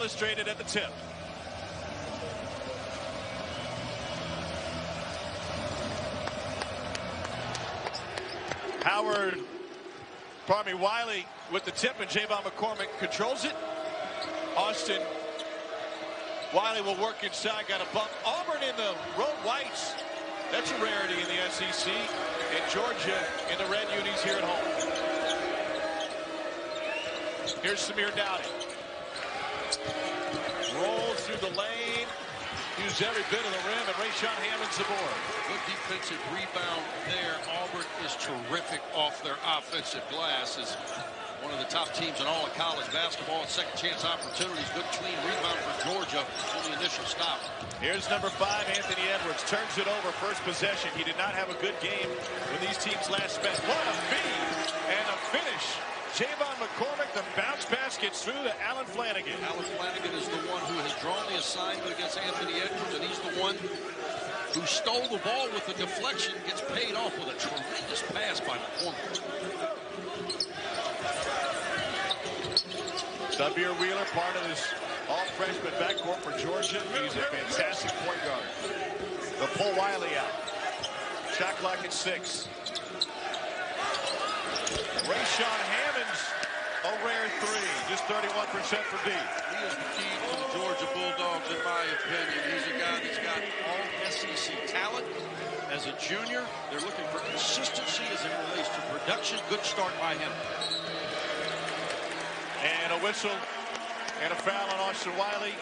Illustrated at the tip. Wiley with the tip, and Javon McCormick controls it. Austin Wiley will work inside, got a bump. Auburn in the road whites. That's a rarity in the SEC. And Georgia in the red unis here at home. Here's Samir Dowdy. Rolls through the lane. Used every bit of the rim, and Rayshawn Hammond's aboard. Good defensive rebound there. Auburn is terrific off their offensive glass. Is one of the top teams in all of college basketball. Second chance opportunities. Good clean rebound for Georgia on the initial stop. Here's number 5, Anthony Edwards. Turns it over. First possession. He did not have a good game when these teams last met. What a feed and a finish. Javon McCormick, the bounce pass gets through to Allen Flanagan. Allen Flanagan is the one who has drawn the assignment against Anthony Edwards, and he's the one who stole the ball with the deflection, gets paid off with a tremendous pass by McCormick. Xavier Wheeler, part of this all-freshman backcourt for Georgia. He's a fantastic point guard. They'll pull Wiley out. Shot clock at 6. Rayshawn Hammond's a rare 3, just 31% for deep. He is the key to the Georgia Bulldogs, in my opinion. He's a guy that's got all SEC talent. As a junior, they're looking for consistency as it relates to production. Good start by him. And a whistle and a foul on Austin Wiley.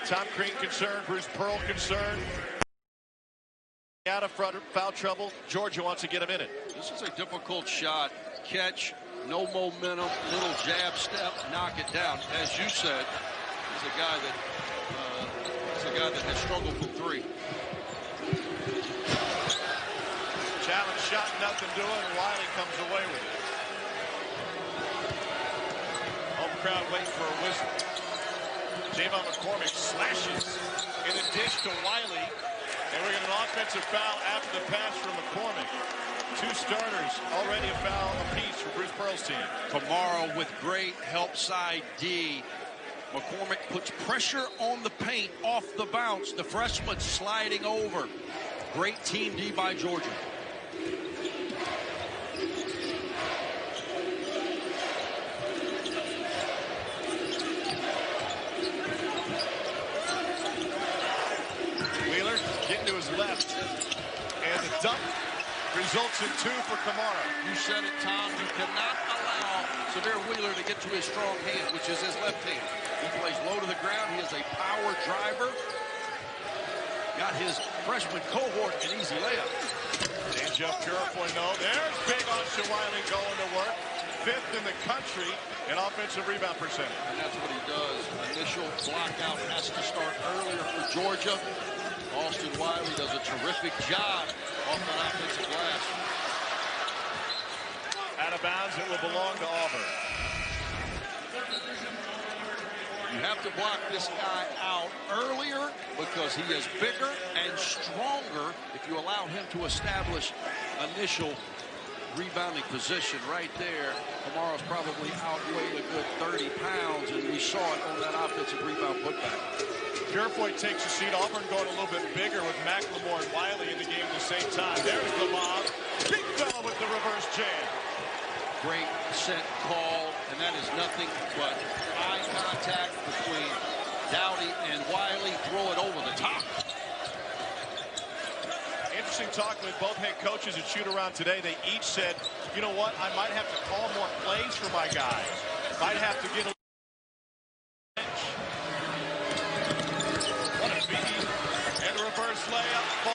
Tom Crean concerned, Bruce Pearl concerned. Out of foul trouble. Georgia wants to get him in it. This is a difficult shot. Catch, no momentum, little jab step, knock it down. As you said, he's a guy that has struggled from 3. Challenge shot, nothing doing. Wiley comes away with it. Home crowd waiting for a whistle. Javon McCormick slashes in the dish to Wiley. And we're getting an offensive foul after the pass from McCormick. 2 starters, already a foul apiece for Bruce Pearl's team. Kamara with great help side D. McCormick puts pressure on the paint off the bounce. The freshman sliding over. Great team D by Georgia. Wheeler getting to his left. And the dunk results in 2 for Kamara. You said it, Tom. You cannot allow Xavier Wheeler to get to his strong hand, which is his left hand. He plays low to the ground. He is a power driver. Got his freshman cohort an easy layup. And Jeff Purifoy, no. There's big Austin Wiley going to work. 5th in the country in offensive rebound percentage. And that's what he does. Initial blockout has to start earlier for Georgia. Austin Wiley does a terrific job off that offensive glass. Out of bounds, it will belong to Auburn. You have to block this guy out earlier because he is bigger and stronger if you allow him to establish initial rebounding position right there. Kamara's probably outweighed a good 30 pounds, and we saw it on that offensive rebound putback. Purifoy takes a seat. Auburn going a little bit bigger with McLemore and Wiley in the game at the same time. There's the lob. Big fella with the reverse jam. Great set call, and that is nothing but eye contact between Dowdy and Wiley. Throw it over the top. Interesting talk with both head coaches at shoot-around today. They each said, you know what, I might have to call more plays for my guys. Might have to get a bench. What a feed. And a reverse layup.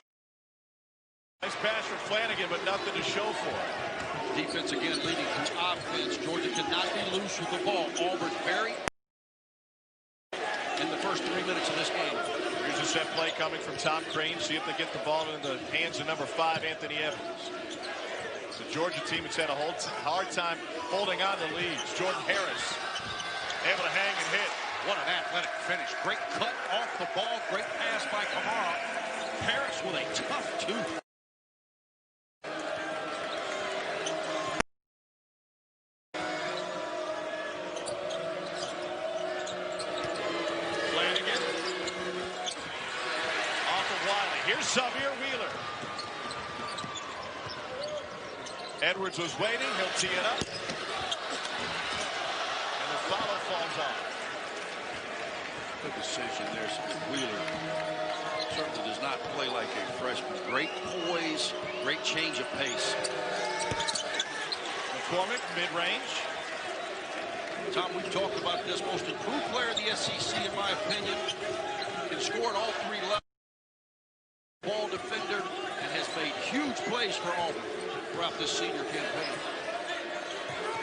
Nice pass from Flanagan, but nothing to show for it. Defense again leading to offense. Georgia cannot be loose with the ball. Auburn very in the first 3 minutes of this game. Here's a set play coming from Tom Crean. See if they get the ball in the hands of number 5, Anthony Edwards. The Georgia team has had a hard time holding on to leads. Jordan Harris able to hang and hit. What an athletic finish. Great cut off the ball. Great pass by Kamara. Harris with a tough tooth. Here's Xavier Wheeler. Edwards was waiting. He'll tee it up. And the foul falls off. Good decision there. Wheeler certainly does not play like a freshman. Great poise, great change of pace. McCormick, mid-range. Tom, we've talked about this. Most improved player in the SEC, in my opinion. Can score at all three levels. Ball defender, and has made huge plays for Auburn throughout this senior campaign.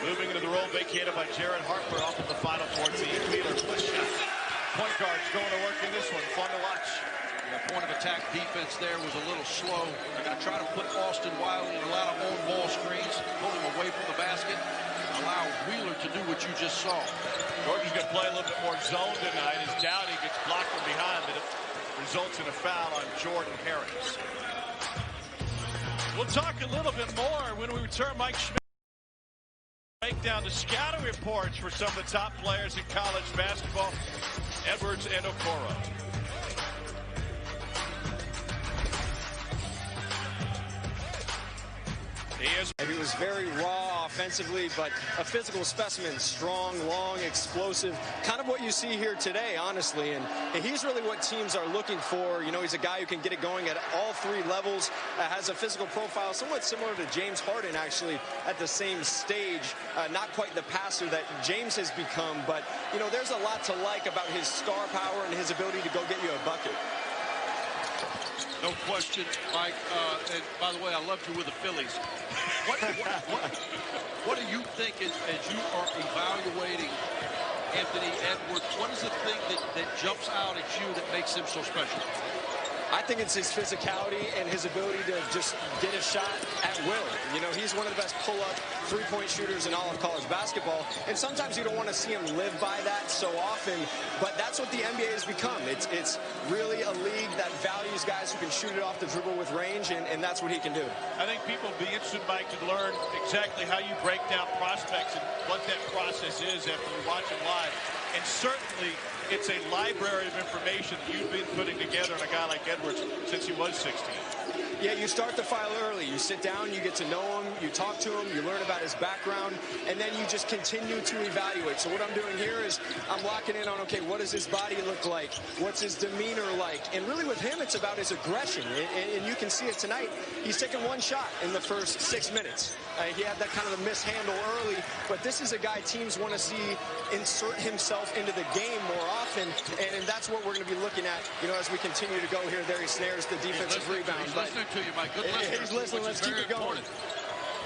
Moving into the role vacated by Jared Harper off of the Final 14. Wheeler, push shot. Point guards going to work in this one. Fun to watch. The point of attack defense there was a little slow. They're going to try to put Austin Wiley in a lot of own ball screens, pull him away from the basket, allow Wheeler to do what you just saw. Georgia's going to play a little bit more zone tonight as Dowdy gets blocked from behind, but it results in a foul on Jordan Harris. We'll talk a little bit more when we return. Mike Schmidt break down the scouting reports for some of the top players in college basketball, Edwards and Okoro. He was very raw offensively, but a physical specimen, strong, long, explosive, kind of what you see here today, honestly. And he's really what teams are looking for. You know, he's a guy who can get it going at all three levels, has a physical profile somewhat similar to James Harden, actually, at the same stage. Not quite the passer that James has become, but, you know, there's a lot to like about his star power and his ability to go get you a bucket. No question, Mike. And by the way, I loved you with the Phillies. What do you think as you are evaluating Anthony Edwards? What is the thing that jumps out at you that makes him so special? I think it's his physicality and his ability to just get a shot at will. You know, he's one of the best pull-up three-point shooters in all of college basketball. And sometimes you don't want to see him live by that so often, but that's what the NBA has become. It's really a league that values guys who can shoot it off the dribble with range, and that's what he can do. I think people will be interested, Mike, to learn exactly how you break down prospects and what that process is after you watch him live. And certainly, it's a library of information that you've been putting together on a guy like Edwards since he was 16. Yeah, you start the file early. You sit down, you get to know him, you talk to him, you learn about his background, and then you just continue to evaluate. So what I'm doing here is I'm locking in on, okay, what does his body look like? What's his demeanor like? And really with him, it's about his aggression. And you can see it tonight. He's taken one shot in the first 6 minutes. He had that kind of a mishandle early, but this is a guy teams want to see insert himself into the game more often, and that's what we're going to be looking at, you know, as we continue to go here. There he snares the defensive rebound. He's listening to you, Mike. Good listener. He's listening. Let's keep it going.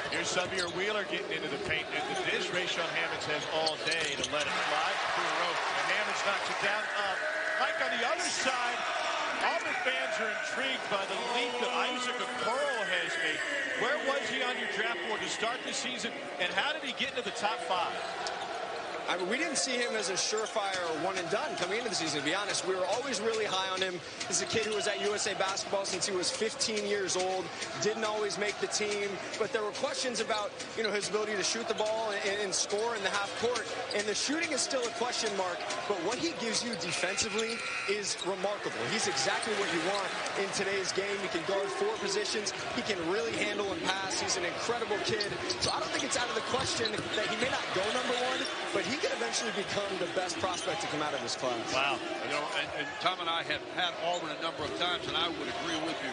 Here's Xavier Wheeler getting into the paint. And the dish Rayshawn Hammonds has all day to let it fly. And Hammonds knocks it down. Mike, on the other side, Auburn fans are intrigued by the leap that Isaac Okoro has made. Where was he on your draft board to start the season, and how did he get into the top 5? I mean, we didn't see him as a surefire one and done coming into the season, to be honest. We were always really high on him. He's a kid who was at USA Basketball since he was 15 years old, didn't always make the team, but there were questions about, you know, his ability to shoot the ball and score in the half court, and the shooting is still a question mark, but what he gives you defensively is remarkable. He's exactly what you want in today's game. He can guard 4 positions. He can really handle and pass. He's an incredible kid, so I don't think it's out of the question that he may not go number 1, but he could eventually become the best prospect to come out of this class. Wow. You know, and Tom and I have had Auburn a number of times, and I would agree with you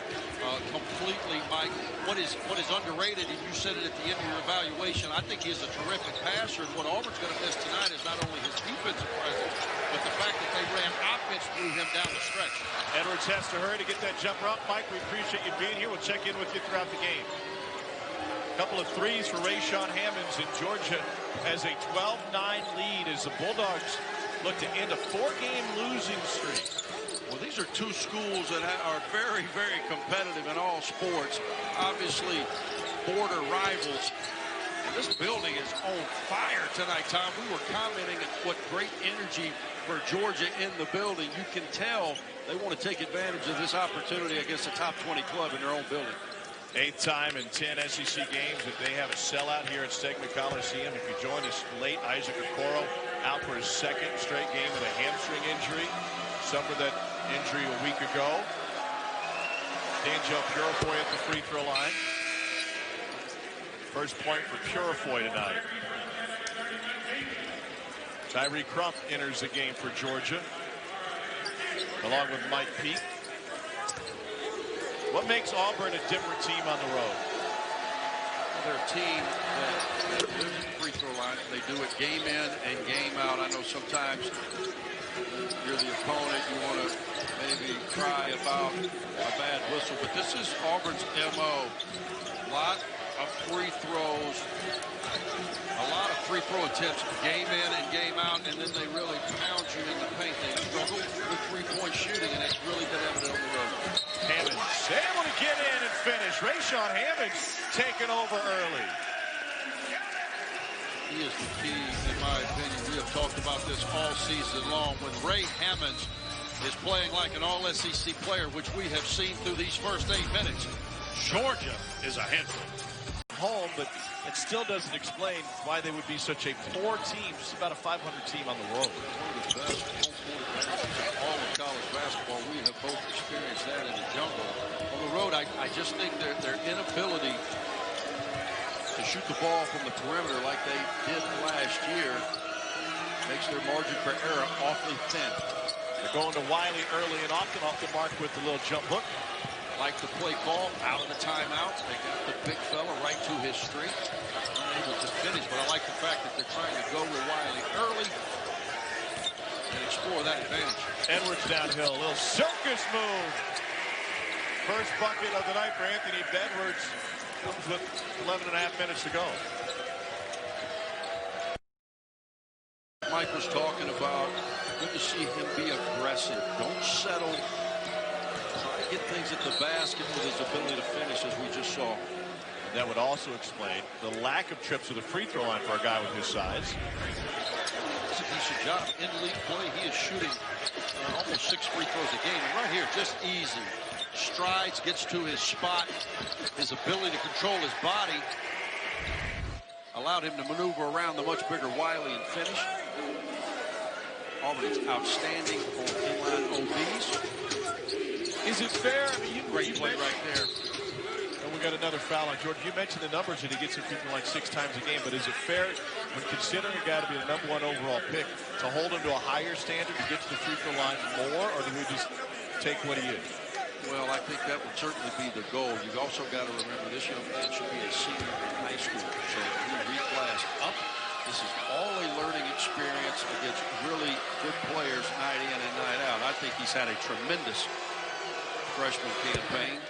completely, Mike. What is underrated, and you said it at the end of your evaluation, I think he is a terrific passer, and what Auburn's going to miss tonight is not only his defensive presence, but the fact that they ran offense through him down the stretch. Edwards has to hurry to get that jumper up. Mike, we appreciate you being here. We'll check in with you throughout the game. Couple of threes for Rayshawn Hammonds, and Georgia has a 12-9 lead as the Bulldogs look to end a 4-game losing streak. Well, these are two schools that are very, very competitive in all sports. Obviously, border rivals. And this building is on fire tonight, Tom. We were commenting on what great energy for Georgia in the building. You can tell they want to take advantage of this opportunity against a top 20 club in their own building. 8th time in 10 SEC games that they have a sellout here at Stegman Coliseum. If you joined us late, Isaac Okoro out for his 2nd straight game with a hamstring injury. Suffered that injury a week ago. D'Angelo Purifoy at the free throw line. First point for Purifoy tonight. Tyree Crump enters the game for Georgia, along with Mike Peake. What makes Auburn a different team on the road? They're a team that lives at the free throw line. They do it game in and game out. I know sometimes you're the opponent, you want to maybe cry about a bad whistle, but this is Auburn's MO. A lot of free throws, a lot of free throw attempts game in and game out, and then they really pound you in the paint. They struggle with three-point shooting, and it's really been evident on the road. Hammonds able to get in and finish. Rayshawn Hammonds taken over early. He is the key, in my opinion. We have talked about this all season long. When Ray Hammonds is playing like an all-SEC player, which we have seen through these first 8 minutes, Georgia is a handful. Home, but it still doesn't explain why they would be such a poor team, just about a 500 team on the road. One of the best home court advantages in all of college basketball. We have both experienced that in the jungle. On the road, I just think their inability to shoot the ball from the perimeter like they did last year makes their margin for error awfully thin. They're going to Wiley early and often off the mark with the little jump hook. Like the play call out of the timeout. They got the big fella right to his streak. Unable to finish, but I like the fact that they're trying to go with Wiley early and explore that advantage. Edwards downhill, a little circus move. First bucket of the night for Anthony Edwards with 11 and a half minutes to go. Mike was talking about, good to see him be aggressive. Don't settle. Get things at the basket with his ability to finish, as we just saw. And that would also explain the lack of trips to the free throw line for a guy with his size. It's a decent job. In league play, he is shooting almost 6 free throws a game. And right here, just easy. Strides, gets to his spot. His ability to control his body allowed him to maneuver around the much bigger Wiley and finish. Auburn is outstanding on inline OBs. Is it fair? I mean, Great play right there. And we got another foul on Jordan. You mentioned the numbers that he gets it like 6 times a game, but is it fair when considering a guy to be the #1 overall pick to hold him to a higher standard to get to the free throw line more, or do we just take what he is? Well, I think that would certainly be the goal. You've also got to remember this young man should be a senior in high school, so he reclassed up. This is all a learning experience against really good players night in and night out. I think he's had a tremendous freshman campaign.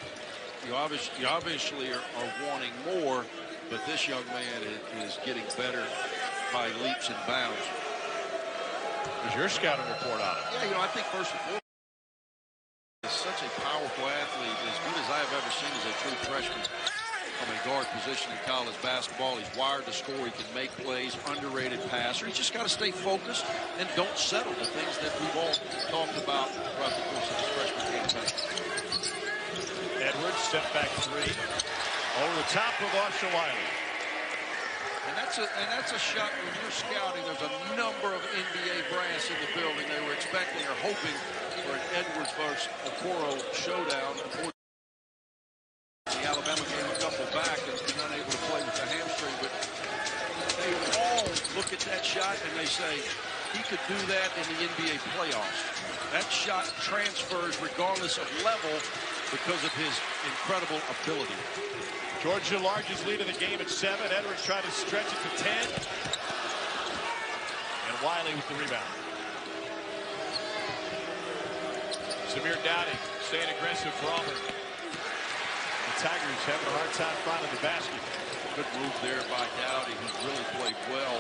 You obviously are wanting more, but this young man is getting better by leaps and bounds. There's your scouting report on it. Yeah, I think first and foremost, he's such a powerful athlete, as good as I have ever seen as a true freshman from a guard position in college basketball. He's wired to score. He can make plays, underrated passer. He's just got to stay focused and don't settle, the things that we've all talked about throughout the course of his freshman campaign. Edwards, step back 3. Over the top of Austin Wiley. And that's a shot when you're scouting. There's a number of NBA brass in the building. They were expecting or hoping for an Edwards versus Okoro showdown. The Alabama game a couple back and unable to play with the hamstring, but they all look at that shot and they say he could do that in the NBA playoffs. That shot transfers regardless of level because of his incredible ability. Georgia largest lead of the game at 7. Edwards tried to stretch it to 10. And Wiley with the rebound. Samir Dowdy staying aggressive for Auburn. The Tigers having a hard time finding the basket. Good move there by Dowdy, who's really played well.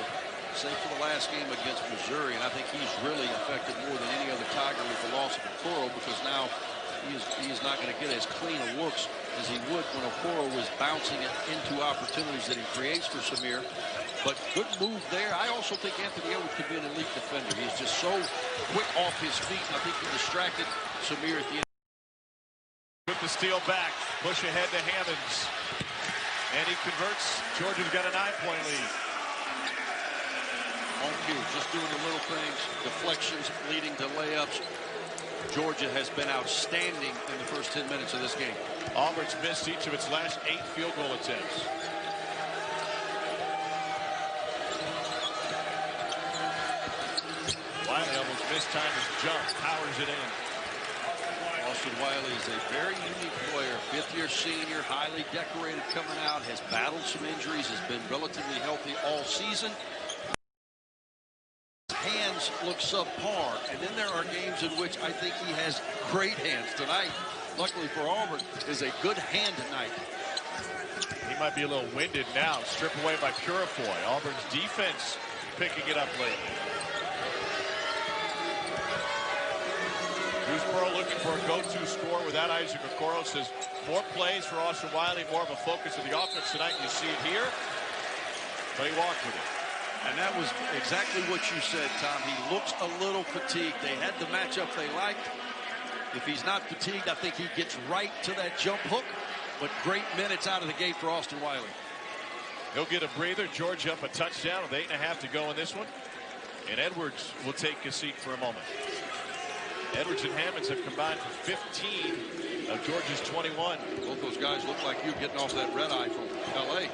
Save for the last game against Missouri, and I think he's really affected more than any other Tiger with the loss of Okoro, because now he is not going to get as clean a looks as he would when Okoro was bouncing it into opportunities that he creates for Samir. But good move there. I also think Anthony Edwards could be an elite defender. He's just so quick off his feet, and I think he distracted Samir at the end. With the steal back, push ahead to Hammonds. And he converts. Georgia's got a 9-point lead. On cue, just doing the little things, deflections leading to layups. Georgia has been outstanding in the first 10 minutes of this game. Auburn's missed each of its last 8 field goal attempts. Wiley almost missed time his jump, powers it in. Austin Wiley is a very unique player, 5th-year senior, highly decorated coming out, has battled some injuries, has been relatively healthy all season. Hands look subpar, and then there are games in which I think he has great hands. Tonight, luckily for Auburn, is a good hand night. He might be a little winded now. Stripped away by Purifoy. Auburn's defense picking it up late. Dewsboro looking for a go-to score without Isaac Okoro. Says more plays for Austin Wiley, more of a focus of the offense tonight. You see it here, but he walked with it. And that was exactly what you said, Tom. He looks a little fatigued. They had the matchup they liked. If he's not fatigued, I think he gets right to that jump hook. But great minutes out of the gate for Austin Wiley. He'll get a breather. Georgia up a touchdown with 8.5 to go in this one. And Edwards will take a seat for a moment. Edwards and Hammonds have combined for 15 of Georgia's 21. Both those guys look like you getting off that red eye from L.A.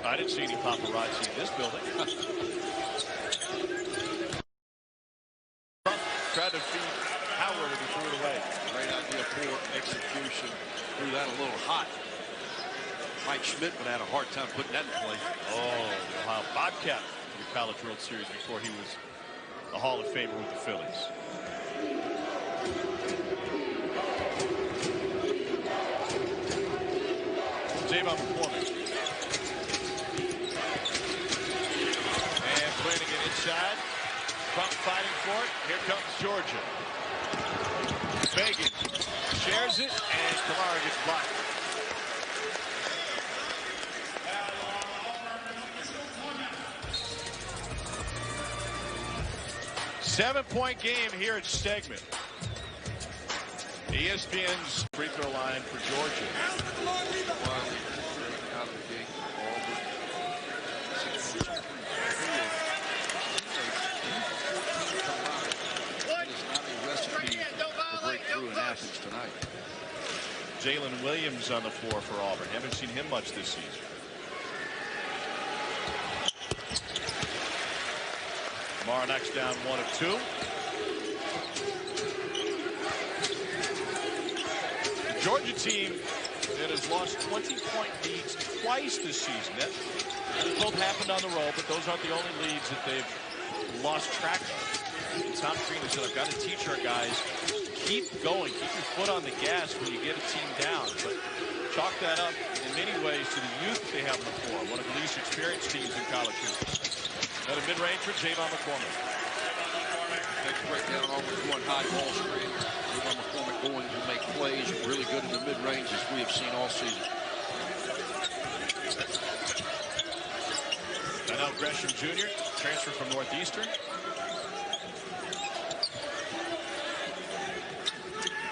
I didn't see any paparazzi in this building. Tried to feed Howard and he threw it away. Great idea, poor execution. Threw that a little hot. Mike Schmidt would have had a hard time putting that in play. Oh, the Ohio Bobcat for the College World Series before he was a Hall of Famer with the Phillies. Javon McCormick. And Flanagan inside. Trump fighting for it. Here comes Georgia. Fagan shares it, and Kamara gets blocked. Seven-point game here at Stegman. ESPN's free throw line for Georgia. Wiley out of the gate. Auburn. That is not a recipe to break through in Athens tonight. Jalen Williams on the floor for Auburn. Haven't seen him much this season. Kamara knocks down 1 of 2. The Georgia team that has lost 20-point leads twice this season. That both happened on the road, but those aren't the only leads that they've lost track of. And Tom Crean said, I've got to teach our guys, keep going, keep your foot on the gas when you get a team down. But chalk that up in many ways to the youth they have on the floor. One of the least experienced teams in college history. Another mid-range for Javon McCormick. Next breakdown, Auburn going high ball screen. Javon McCormick going to make plays really good in the mid-range as we have seen all season. Donnell Gresham Jr., transfer from Northeastern.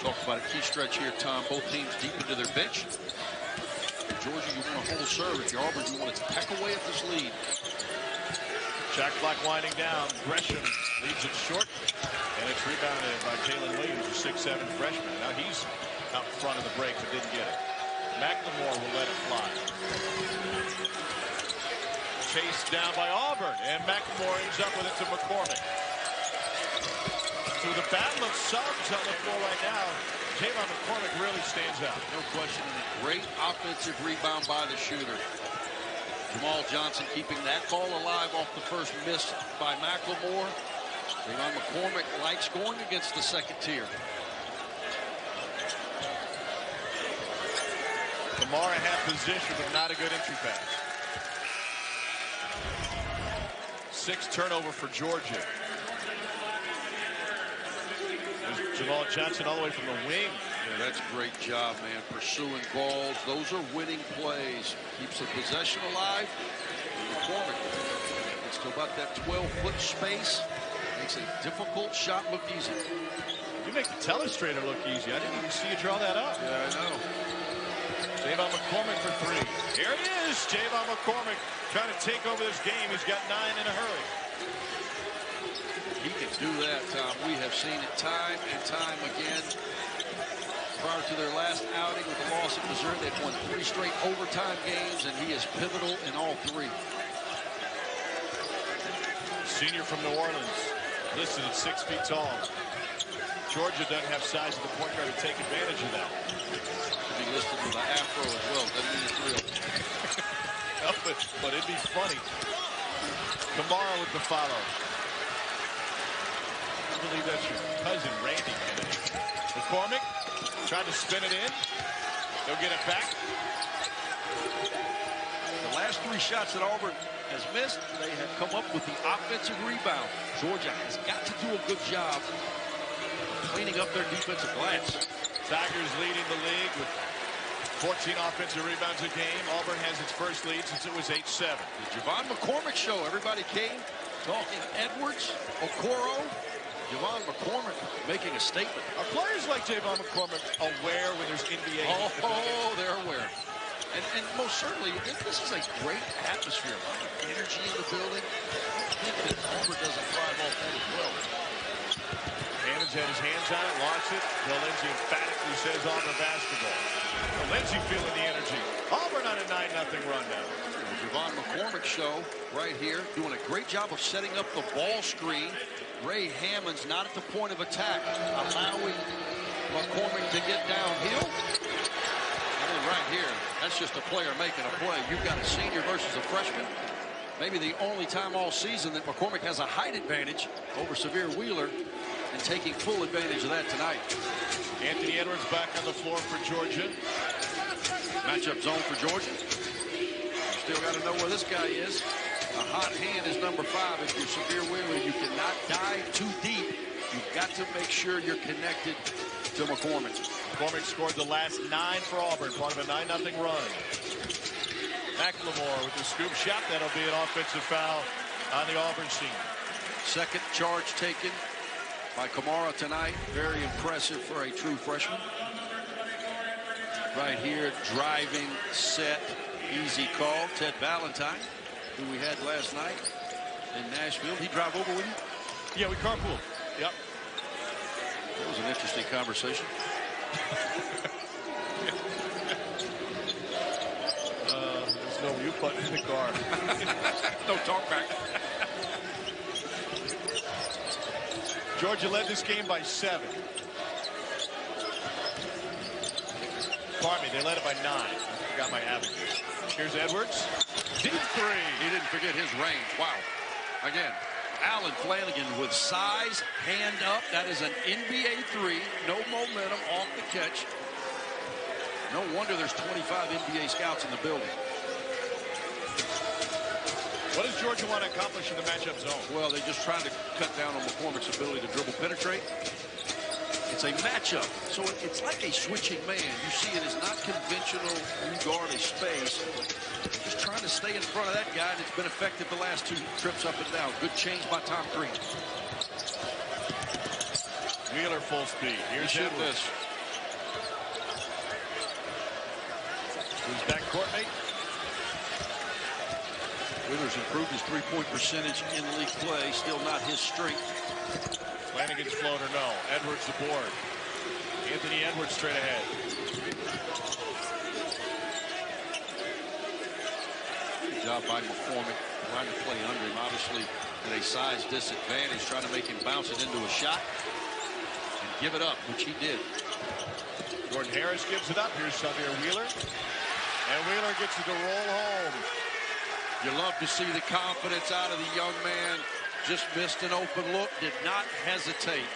Talk about a key stretch here, Tom. Both teams deep into their bench. For Georgia, you want to hold serve. If you're Auburn, you want to peck away at this lead. Shot clock winding down. Gresham leaves it short, and it's rebounded by Jalen Williams, a 6'7" freshman. Now he's out in front of the break, but didn't get it. McLemore will let it fly. Chased down by Auburn, and McLemore ends up with it to McCormick. So the battle of subs on the floor right now. Javon McCormick really stands out. No question. And a great offensive rebound by the shooter. Jamal Johnson keeping that ball alive off the first miss by McLemore. Javon McCormick likes going against the second tier. Kamara half position, but not a good entry pass. 6th turnover for Georgia. There's Jamal Johnson all the way from the wing. Yeah, that's a great job, man. Pursuing balls. Those are winning plays. Keeps the possession alive. And McCormick gets to about that 12-foot space. Makes a difficult shot look easy. You make the telestrator look easy. I didn't even see you draw that up. Yeah, I know. Javon McCormick for 3. Here it is. Javon McCormick trying to take over this game. He's got 9 in a hurry. He can do that, Tom. We have seen it time and time again. Prior to their last outing with the loss at Missouri, they've won 3 straight overtime games, and he is pivotal in all 3. Senior from New Orleans, listed at 6 feet tall. Georgia doesn't have size at the point guard to take advantage of that. Should be listed with an afro as well. Doesn't mean it's real. No, but it'd be funny. Kamara with the follow. I believe that's your cousin, Randy Kennedy. McCormick tried to spin it in. They'll get it back. The last 3 shots that Auburn has missed, they have come up with the offensive rebound. Georgia has got to do a good job of cleaning up their defensive glass. Tigers leading the league with 14 offensive rebounds a game. Auburn has its first lead since it was 8-7. The Javon McCormick show. Everybody came talking Edwards, Okoro. Javon McCormick making a statement. Are players like Javon McCormick aware when there's NBA? Oh, they're aware. And most certainly, this is a great atmosphere. Energy in the building. I think that Auburn doesn't thrive off that as well. Hannon's had his hands on it, lost it. Bill Lindsey emphatically says Auburn basketball. Well, Lindsey feeling the energy. Auburn on a 9-0 run now. The Javon McCormick show right here, doing a great job of setting up the ball screen. Ray Hammond's not at the point of attack, allowing McCormick to get downhill. And then right here, that's just a player making a play. You've got a senior versus a freshman. Maybe the only time all season that McCormick has a height advantage over Severe Wheeler, and taking full advantage of that tonight. Anthony Edwards back on the floor for Georgia. Matchup zone for Georgia. You still got to know where this guy is. A hot hand is number 5. If you're Severe Wheeler, you cannot dive too deep. You've got to make sure you're connected to McCormick. McCormick scored the last 9 for Auburn, part of a 9-0 run. McLemore with the scoop shot. That'll be an offensive foul on the Auburn senior. Second charge taken by Kamara tonight. Very impressive for a true freshman. Right here, driving, set, easy call. Ted Valentine, who we had last night in Nashville. He drive over with you? Yeah, we carpooled. Yep. That was an interesting conversation. There's no mute button in the car. No talk back. Georgia led this game by 7. Pardon me, they led it by 9. I forgot my averages. Here's Edwards. Deep 3. He didn't forget his range. Wow. Again, Allen Flanagan with size, hand up. That is an NBA 3. No momentum off the catch. No wonder there's 25 NBA scouts in the building. What does Georgia want to accomplish in the matchup zone? Well, they're just trying to cut down on McCormick's ability to dribble penetrate. It's a matchup, so it's like a switching man. You see it is not conventional. You guard a space. Just trying to stay in front of that guy, and it's been effective the last 2 trips up and down. Good change by Tom Crean. Wheeler full speed. Here's Edwards. Who's back court mate? Wheeler's improved his 3-point percentage in league play. Still not his strength. Flanagan's floater, no. Edwards the board. Anthony Edwards straight ahead. Good job by McCormick. Trying to play under him. Obviously at a size disadvantage. Trying to make him bounce it into a shot. And give it up, which he did. Jordan Harris gives it up. Here's Xavier Wheeler. And Wheeler gets it to roll home. You love to see the confidence out of the young man. Just missed an open look, did not hesitate.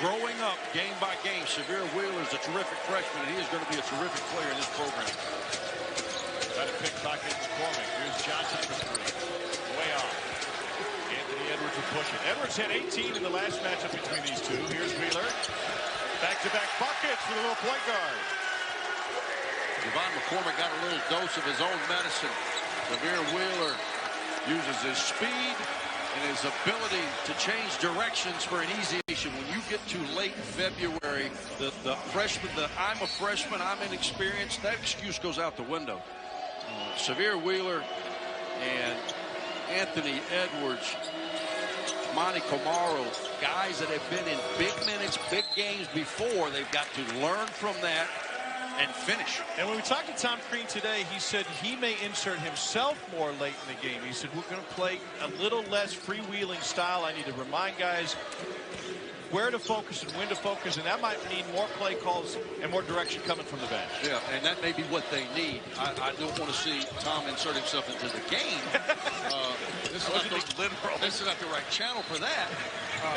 Growing up game by game, Severe Wheeler is a terrific freshman, and he is going to be a terrific player in this program. Try to pickpocket McCormick. Here's Johnson for 3. Way off. Anthony Edwards will push it. Edwards had 18 in the last matchup between these two. Here's Wheeler. Back-to-back buckets for the little point guard. Javon McCormick got a little dose of his own medicine. Severe Wheeler uses his speed and his ability to change directions for an easy action. When you get to late February, the freshman, I'm a freshman, I'm inexperienced, that excuse goes out the window. Severe Wheeler and Anthony Edwards Monty Camaro, guys that have been in big minutes, big games before. They've got to learn from that and finish. And when we talked to Tom Crean today, he said he may insert himself more late in the game. He said, we're going to play a little less freewheeling style. I need to remind guys where to focus and when to focus, and that might mean more play calls and more direction coming from the bench. Yeah, and that may be what they need. I don't want to see Tom insert himself into the game. This is not the right channel for that.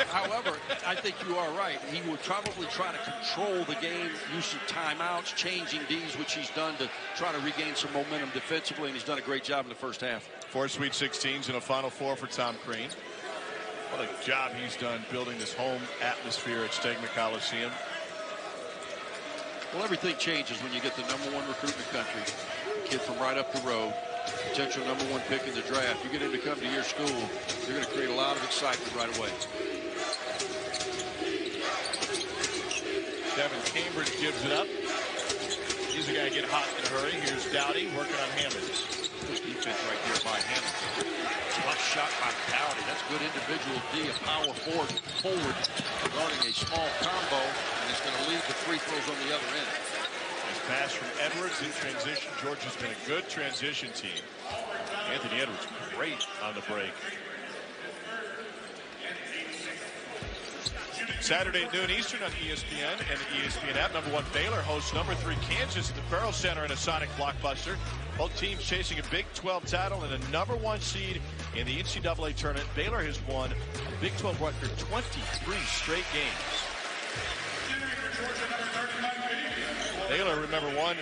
However, I think you are right. He would probably try to control the game, use some timeouts, changing D's, which he's done to try to regain some momentum defensively, and he's done a great job in the first half. 4 Sweet 16s and a Final Four for Tom Crean. What a job he's done building this home atmosphere at Stegman Coliseum. Well, everything changes when you get the #1 recruit in the country, a kid from right up the road, potential #1 pick in the draft. You get him to come to your school, you're going to create a lot of excitement right away. Devin Cambridge gives it up. He's the guy to get hot in a hurry. Here's Dowdy working on Hammonds. Good defense right there by Hammonds. Tough shot by Dowdy. That's good individual D, a power forward guarding a small combo, and it's going to lead to free throws on the other end. Nice pass from Edwards in transition. Georgia's been a good transition team. Anthony Edwards great on the break. Saturday at noon Eastern on ESPN and the ESPN app. #1 Baylor hosts #3 Kansas at the Ferrell Center in a Sonic blockbuster. Both teams chasing a Big 12 title and a #1 seed in the NCAA tournament. Baylor has won a Big 12 record 23 straight games. Baylor, remember, won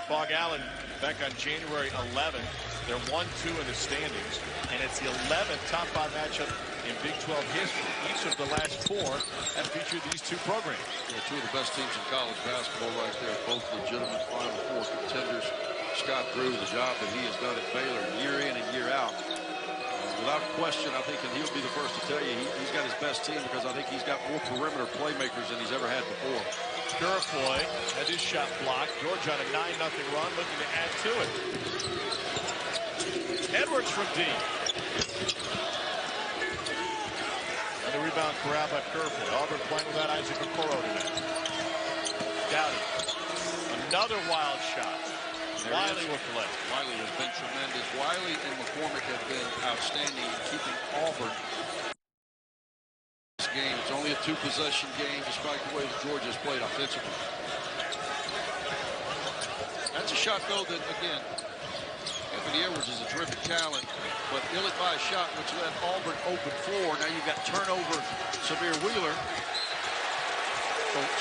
Fog Allen back on January 11th. They're 1-2 in the standings, and it's the 11th top 5 matchup in Big 12 history. Each of the last 4 have featured these two programs. Yeah, 2 of the best teams in college basketball right there, both legitimate Final Four contenders. Scott Drew, the job that he has done at Baylor year in and year out. Without question, I think, and he'll be the first to tell you, he's got his best team because I think he's got more perimeter playmakers than he's ever had before. Purifoy had his shot blocked. Georgia on a 9-0 run, looking to add to it. Edwards from deep. And the rebound corralled by Purifoy. Auburn playing without Isaac Okoro tonight. Dowdy. Another wild shot. Wiley with the left. Wiley has been tremendous. Wiley and McCormick have been outstanding in keeping Auburn this game. It's only a 2-possession game, despite the way that Georgia's played offensively. That's a shot, though, that, again, Anthony Edwards is a terrific talent, but ill-advised shot, which left Auburn open floor. Now you've got turnover, Samir Wheeler.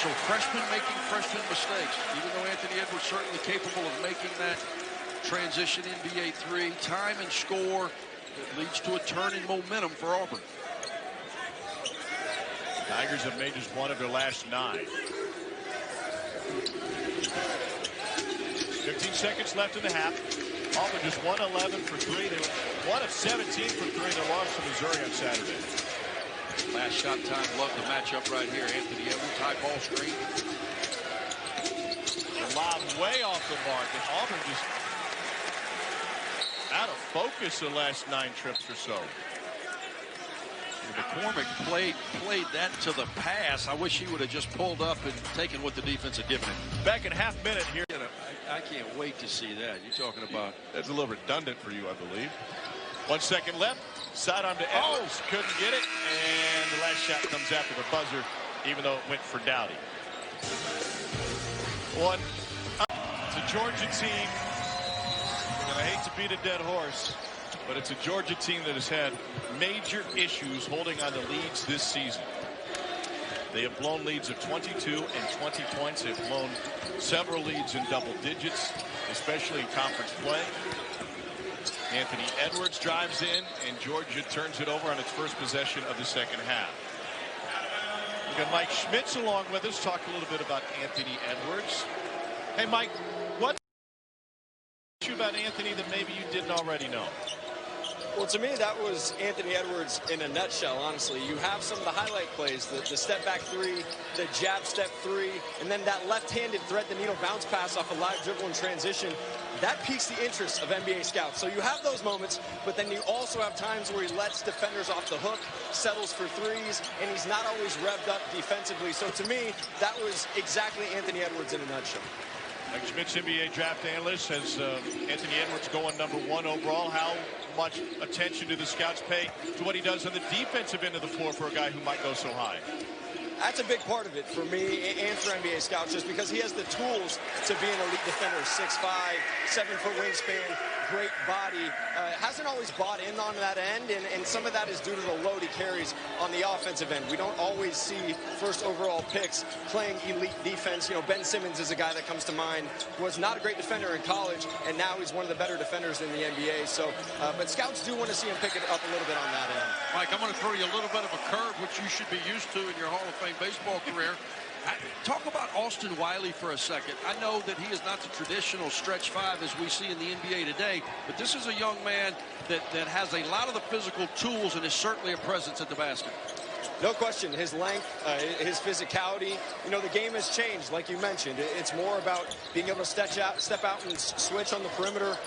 So freshmen making freshman mistakes. Even though Anthony Edwards certainly capable of making that transition NBA 3, time and score that leads to a turn in momentum for Auburn. Tigers have made just 1 of their last 9. 15 seconds left in the half. Auburn just 1-11 for 3. They were 1 of 17 for 3. They lost to Missouri on Saturday. Last shot time, love the matchup right here. Anthony Edwards, high ball screen. The lob way off the mark, and Auburn just out of focus the last 9 trips or so. McCormick played that to the pass. I wish he would have just pulled up and taken what the defense had given him. Back in half minute here. I can't wait to see that. You're talking about. That's a little redundant for you, I believe. 1 second left. Sidearm to Edwards. Couldn't get it. And the last shot comes after the buzzer, even though it went for Dowdy. It's a Georgia team. And I hate to beat a dead horse, but it's a Georgia team that has had major issues holding on to leads this season. They have blown leads of 22 and 20 points. They've blown several leads in double digits, especially in conference play. Anthony Edwards drives in, and Georgia turns it over on its first possession of the second half. We've got Mike Schmitz along with us. Talk a little bit about Anthony Edwards. Hey, Mike, what about Anthony that maybe you didn't already know? Well, to me, that was Anthony Edwards in a nutshell, honestly. You have some of the highlight plays, the step back three, the jab step three, and then that left-handed thread the needle bounce pass off a live dribble in transition. That piques the interest of NBA scouts. So you have those moments, but then you also have times where he lets defenders off the hook, settles for threes, and he's not always revved up defensively. So to me, that was exactly Anthony Edwards in a nutshell. Mike Schmitz, NBA draft analyst, has Anthony Edwards going #1 overall. How much attention do the scouts pay to what he does on the defensive end of the floor for a guy who might go so high? That's a big part of it for me and for NBA scouts, just because he has the tools to be an elite defender. 6'5", 7-foot wingspan, great body. Hasn't always bought in on that end, and some of that is due to the load he carries on the offensive end. We don't always see first overall picks playing elite defense. You know, Ben Simmons is a guy that comes to mind. Was not a great defender in college, and now he's one of the better defenders in the NBA. So, but scouts do want to see him pick it up a little bit on that end. Mike, I'm going to throw you a little bit of a curve, which you should be used to in your Hall of Fame baseball career. Talk about Austin Wiley for a second. I know that he is not the traditional stretch five as we see in the NBA today, but this is a young man that has a lot of the physical tools and is certainly a presence at the basket. No question, his length, his physicality. You know, the game has changed, like you mentioned. It's more about being able to step out and switch on the perimeter,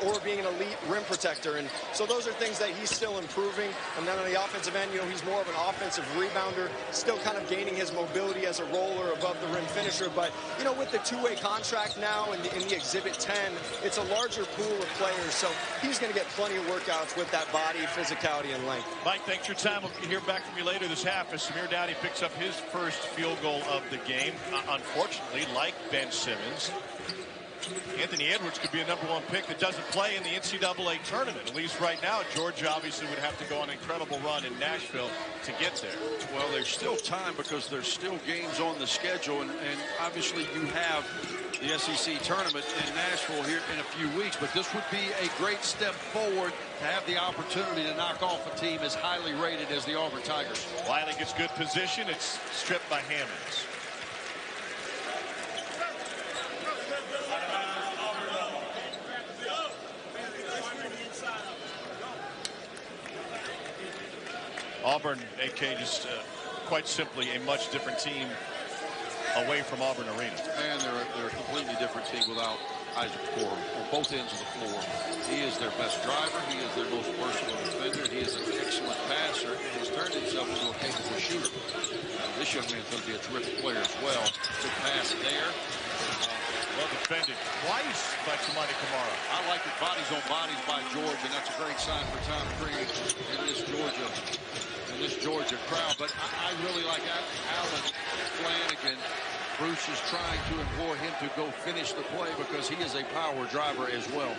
or being an elite rim protector. And so those are things that he's still improving. And then on the offensive end, you know, he's more of an offensive rebounder, still kind of gaining his mobility as a roller above the rim finisher. But, you know, with the two-way contract now in the Exhibit 10, it's a larger pool of players. So he's going to get plenty of workouts with that body, physicality, and length. Mike, thanks for your time. We'll hear back from you later this half as Samir Dowdy picks up his first field goal of the game. Unfortunately, like Ben Simmons, Anthony Edwards could be a #1 pick that doesn't play in the NCAA tournament. At least right now, Georgia obviously would have to go on an incredible run in Nashville to get there. Well, there's still time because there's still games on the schedule, and obviously you have the SEC tournament in Nashville here in a few weeks, but this would be a great step forward to have the opportunity to knock off a team as highly rated as the Auburn Tigers. Wiley gets good position. It's stripped by Hammonds. Auburn, AK, just quite simply a much different team away from Auburn Arena. And they're a completely different team without Isaac Corum on both ends of the floor. He is their best driver. He is their most versatile defender. He is an excellent passer, and he's turned himself into a capable shooter. This young man's going to be a terrific player as well. Good pass there. Well defended twice by Tamani Kamara. I like it. Bodies on bodies by George, and that's a great sign for Tom Crean in this Georgia crowd. But I really like Alan Flanagan. Bruce is trying to implore him to go finish the play because he is a power driver as well.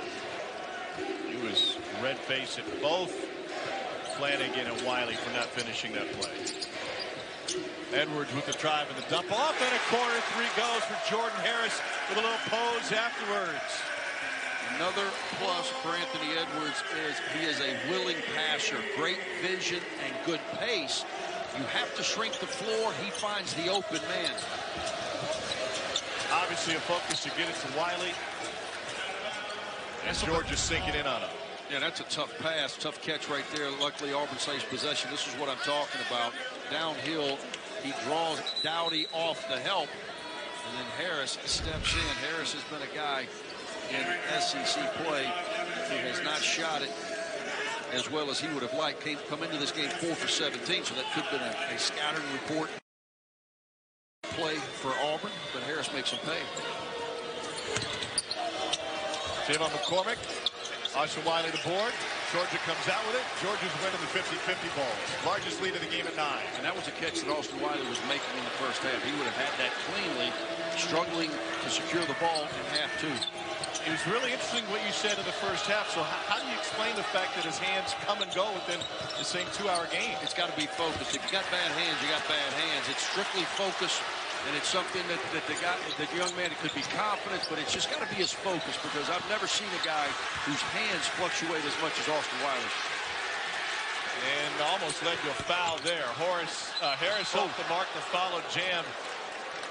He was red-faced at both Flanagan and Wiley for not finishing that play. Edwards with the drive and the dump off, and a corner three goes for Jordan Harris with a little pose afterwards. Another plus for Anthony Edwards is he is a willing passer, great vision and good pace. You have to shrink the floor. He finds the open man. Obviously a focus to get it to Wiley. And George is sinking in on him. Yeah, that's a tough pass, tough catch right there. Luckily, Auburn saves possession. This is what I'm talking about. Downhill, he draws Dowdy off the help, and then Harris steps in. Harris has been a guy in SEC play who has not shot it as well as he would have liked. Come into this game 4 for 17, so that could have been a scouting report play for Auburn, but Harris makes him pay. Javon McCormick, Austin Wiley the board. Georgia comes out with it. Georgia's winning the 50-50 ball. Largest lead of the game at 9. And that was a catch that Austin Wiley was making in the first half. He would have had that cleanly, struggling to secure the ball in half 2. It was really interesting what you said in the first half. So how do you explain the fact that his hands come and go within the same 2-hour game? It's got to be focused. If you got bad hands, you got bad hands. It's strictly focus, and it's something that the young man could be confident, but it's just got to be his focus, because I've never seen a guy whose hands fluctuate as much as Austin Wiley. And almost led to a foul there. Harris off the mark, the follow jam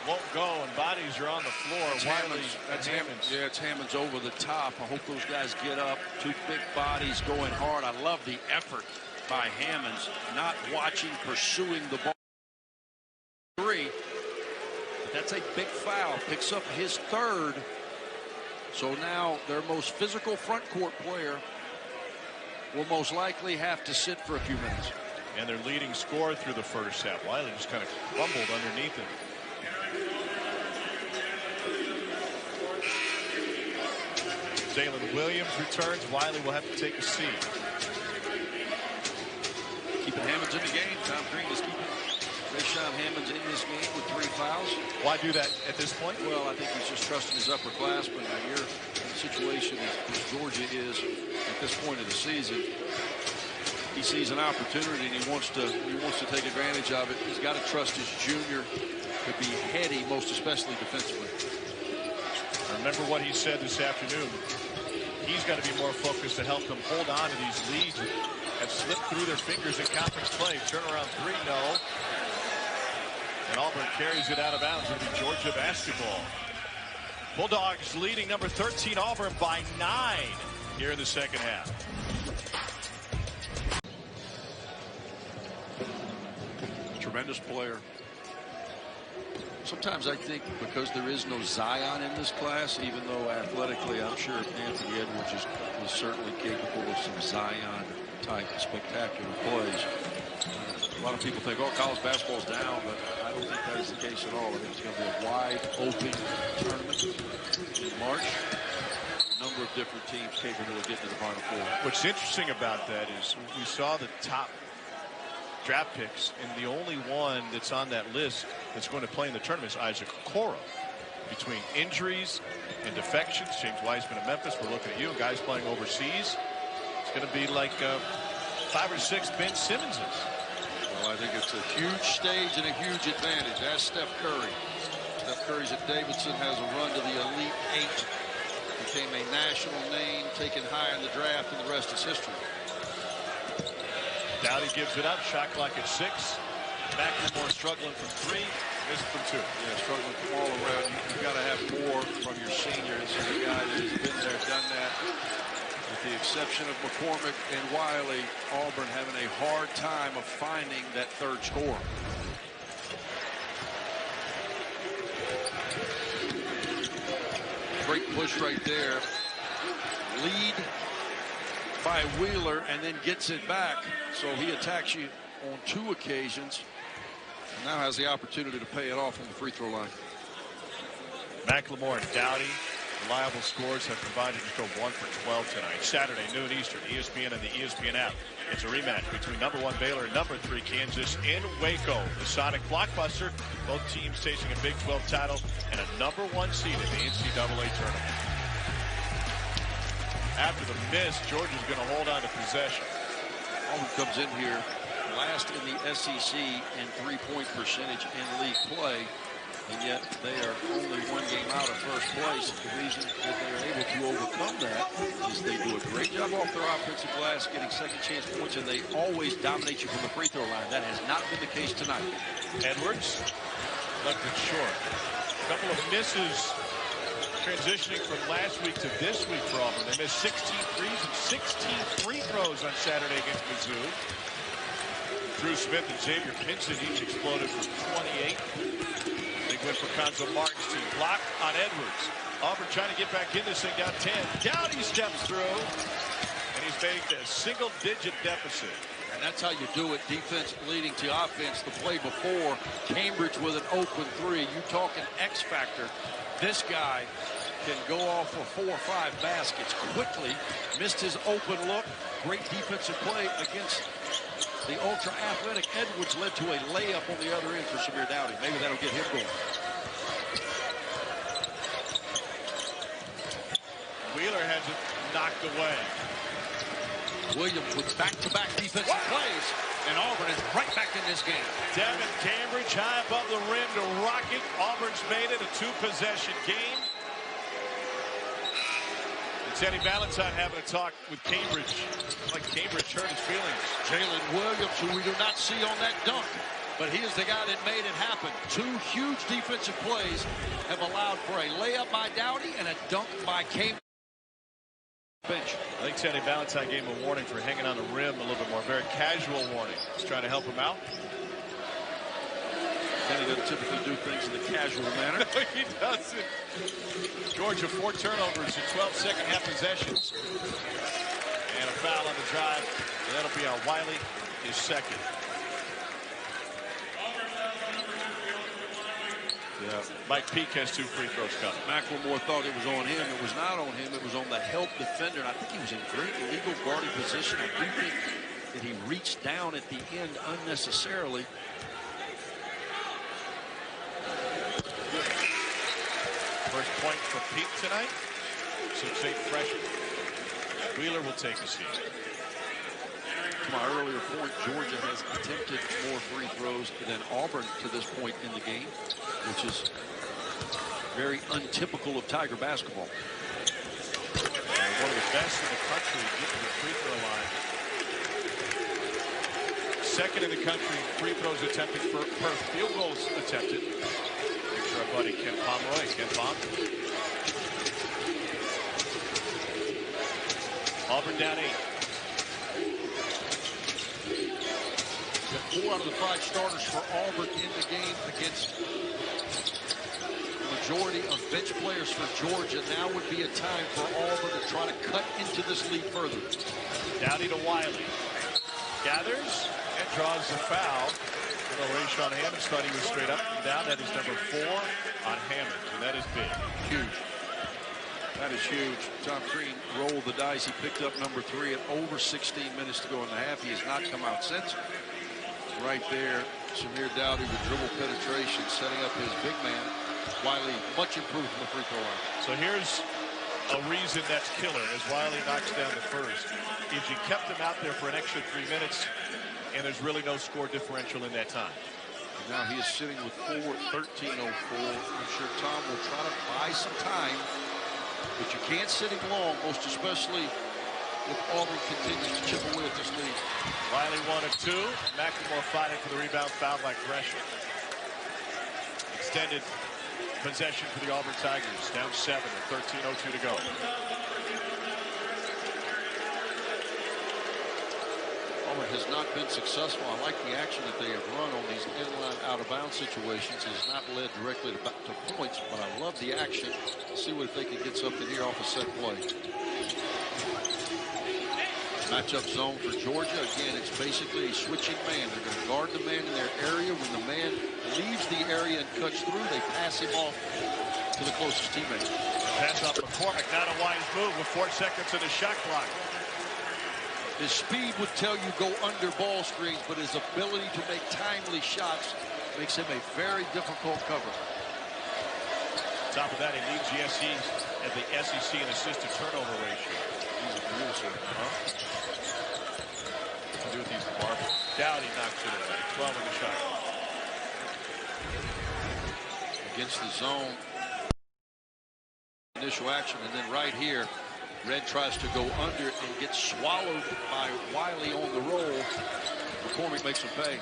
won't go, and bodies are on the floor. That's Wiley, Hammonds. That's Hammonds. Yeah, it's Hammonds over the top. I hope those guys get up. Two big bodies going hard. I love the effort by Hammonds, not watching, pursuing the ball. Three. But that's a big foul. Picks up his third. So now their most physical front court player will most likely have to sit for a few minutes. And their leading scorer through the first half. Wiley just kind of crumbled underneath him. Jalen Williams returns. Wiley will have to take a seat. Keeping Hammonds in the game. Tom Green is keeping Rayshawn Hammonds in this game with 3 fouls. Why do that at this point? Well, I think he's just trusting his upperclassmen. Now, your situation as Georgia is at this point of the season. He sees an opportunity and he wants to take advantage of it. He's got to trust his junior to be heady, most especially defensively. Remember what he said this afternoon. He's got to be more focused to help them hold on to these leads that have slipped through their fingers in conference play. Turnaround three, no. And Auburn carries it out of bounds. It'll be Georgia basketball. Bulldogs leading number 13 Auburn by 9 here in the second half. Tremendous player. Sometimes I think because there is no Zion in this class, even though athletically I'm sure Anthony Edwards is certainly capable of some Zion-type spectacular plays. A lot of people think, oh, college basketball's down, but I don't think that is the case at all. I think it's going to be a wide-open tournament in March. A number of different teams capable of getting to the Final Four. What's interesting about that is we saw the top draft picks, and the only one that's on that list that's going to play in the tournament is Isaac Okoro. Between injuries and defections, James Wiseman at Memphis, we're looking at you, guys playing overseas. It's going to be like 5 or 6 Ben Simmonses. Well, I think it's a huge stage and a huge advantage. That's Steph Curry. Steph Curry's at Davidson, has a run to the Elite 8. Became a national name, taken high in the draft, and the rest is history. Dowdy gives it up. Shot clock at 6. McLemore struggling from 3. Missed from 2. Yeah, struggling from all around. You've got to have more from your seniors. This is a guy that has been there, done that. With the exception of McCormick and Wiley, Auburn having a hard time of finding that third scorer. Great push right there. Lead by Wheeler and then gets it back. So he attacks you on 2 occasions. And now has the opportunity to pay it off on the free throw line. McLemore and Dowdy, reliable scores, have provided just a 1 for 12 tonight. Saturday, noon Eastern, ESPN and the ESPN app. It's a rematch between number 1 Baylor and number 3 Kansas in Waco. The Sonic Blockbuster, both teams chasing a Big 12 title and a number 1 seed in the NCAA tournament. After the miss, Georgia's going to hold on to possession. Auburn comes in here last in the SEC in 3-point percentage in league play, and yet they are only 1 game out of first place. The reason that they're able to overcome that is they do a great job off their offensive glass, getting second chance points, and they always dominate you from the free throw line. That has not been the case tonight. Edwards left it short. A couple of misses transitioning from last week to this week for Auburn. They missed 16 threes and 16 free throws on Saturday against Mizzou. Drew Smith and Xavier Pinson each exploded from 28. Big win for Conzo Martin's team. Block on Edwards. Auburn trying to get back in this thing down 10. Dowdy steps through, and he's made a single-digit deficit. And that's how you do it. Defense leading to offense. The play before, Cambridge with an open 3. You talking X factor. This guy can go off for 4 or 5 baskets quickly. Missed his open look. Great defensive play against the ultra-athletic Edwards. Led to a layup on the other end for Samir Dowdy. Maybe that'll get him going. Wheeler has it knocked away. Williams with back-to-back defensive plays, and Auburn is right back in this game. Devin Cambridge high above the rim to rock it. Auburn's made it a 2-possession game. And Teddy Valentine having a talk with Cambridge. Like Cambridge hurt his feelings. Jalen Williams, who we do not see on that dunk, but he is the guy that made it happen. Two huge defensive plays have allowed for a layup by Dowdy and a dunk by Cam. Bench. I think Teddy Valentine gave him a warning for hanging on the rim a little bit more. Very casual warning. He's trying to help him out. Teddy doesn't typically do things in a casual manner. No, he doesn't. Georgia 4 turnovers in 12 second half possessions. And a foul on the drive. And that'll be on Wiley, his second. Yeah. Mike Peake has 2 free throws coming. McLemore thought it was on him. It was not on him. It was on the help defender. And I think he was in great illegal guarding position. I do think that he reached down at the end unnecessarily. First point for Peake tonight. 6'8" freshman. Wheeler will take a seat. To my earlier point, Georgia has attempted more free throws than Auburn to this point in the game, which is very untypical of Tiger basketball. One of the best in the country getting to the free throw line. Second in the country, free throws attempted per field goals attempted. Make sure our buddy Ken Pomeroy, Ken Pom. Auburn down 8. 4 out of the 5 starters for Auburn in the game against the majority of bench players for Georgia. Now would be a time for Auburn to try to cut into this lead further. Dowdy to Wiley. Gathers and draws the foul. Ray-Sean Hammonds thought he was straight up and down. That is number 4 on Hammonds, and that is big. Huge. That is huge. Tom Crean rolled the dice. He picked up number 3 at over 16 minutes to go in the half. He has not come out since. Right there, Samir Dowdy with dribble penetration, setting up his big man. Wiley, much improved from the free throw line. So here's a reason that's killer as Wiley knocks down the first. If you kept him out there for an extra 3 minutes, and there's really no score differential in that time. And now he is sitting with 13:04. I'm sure Tom will try to buy some time, but you can't sit him long, most especially if Auburn continues to chip away at this lead. Wiley 1 of 2. McLemore fighting for the rebound, foul by Gresham. Extended possession for the Auburn Tigers. Down 7 with 13:02 to go. Auburn has not been successful. I like the action that they have run on these inline out-of-bounds situations. It has not led directly to points, but I love the action. Let's see what if they can get something here off a set play. Matchup zone for Georgia. Again, it's basically a switching man. They're going to guard the man in their area. When the man leaves the area and cuts through, they pass him off to the closest teammate. Pass off McCormick. Not a wise move with 4 seconds in the shot clock. His speed would tell you go under ball screens, but his ability to make timely shots makes him a very difficult cover. Top of that, he leads the SEC in assist to turnover ratio. He's a producer. To do with these Barber. Dowdy knocks it away. 12 in the shot. Against the zone. Initial action, and then right here, Red tries to go under and gets swallowed by Wiley on the roll. McCormick makes him pay.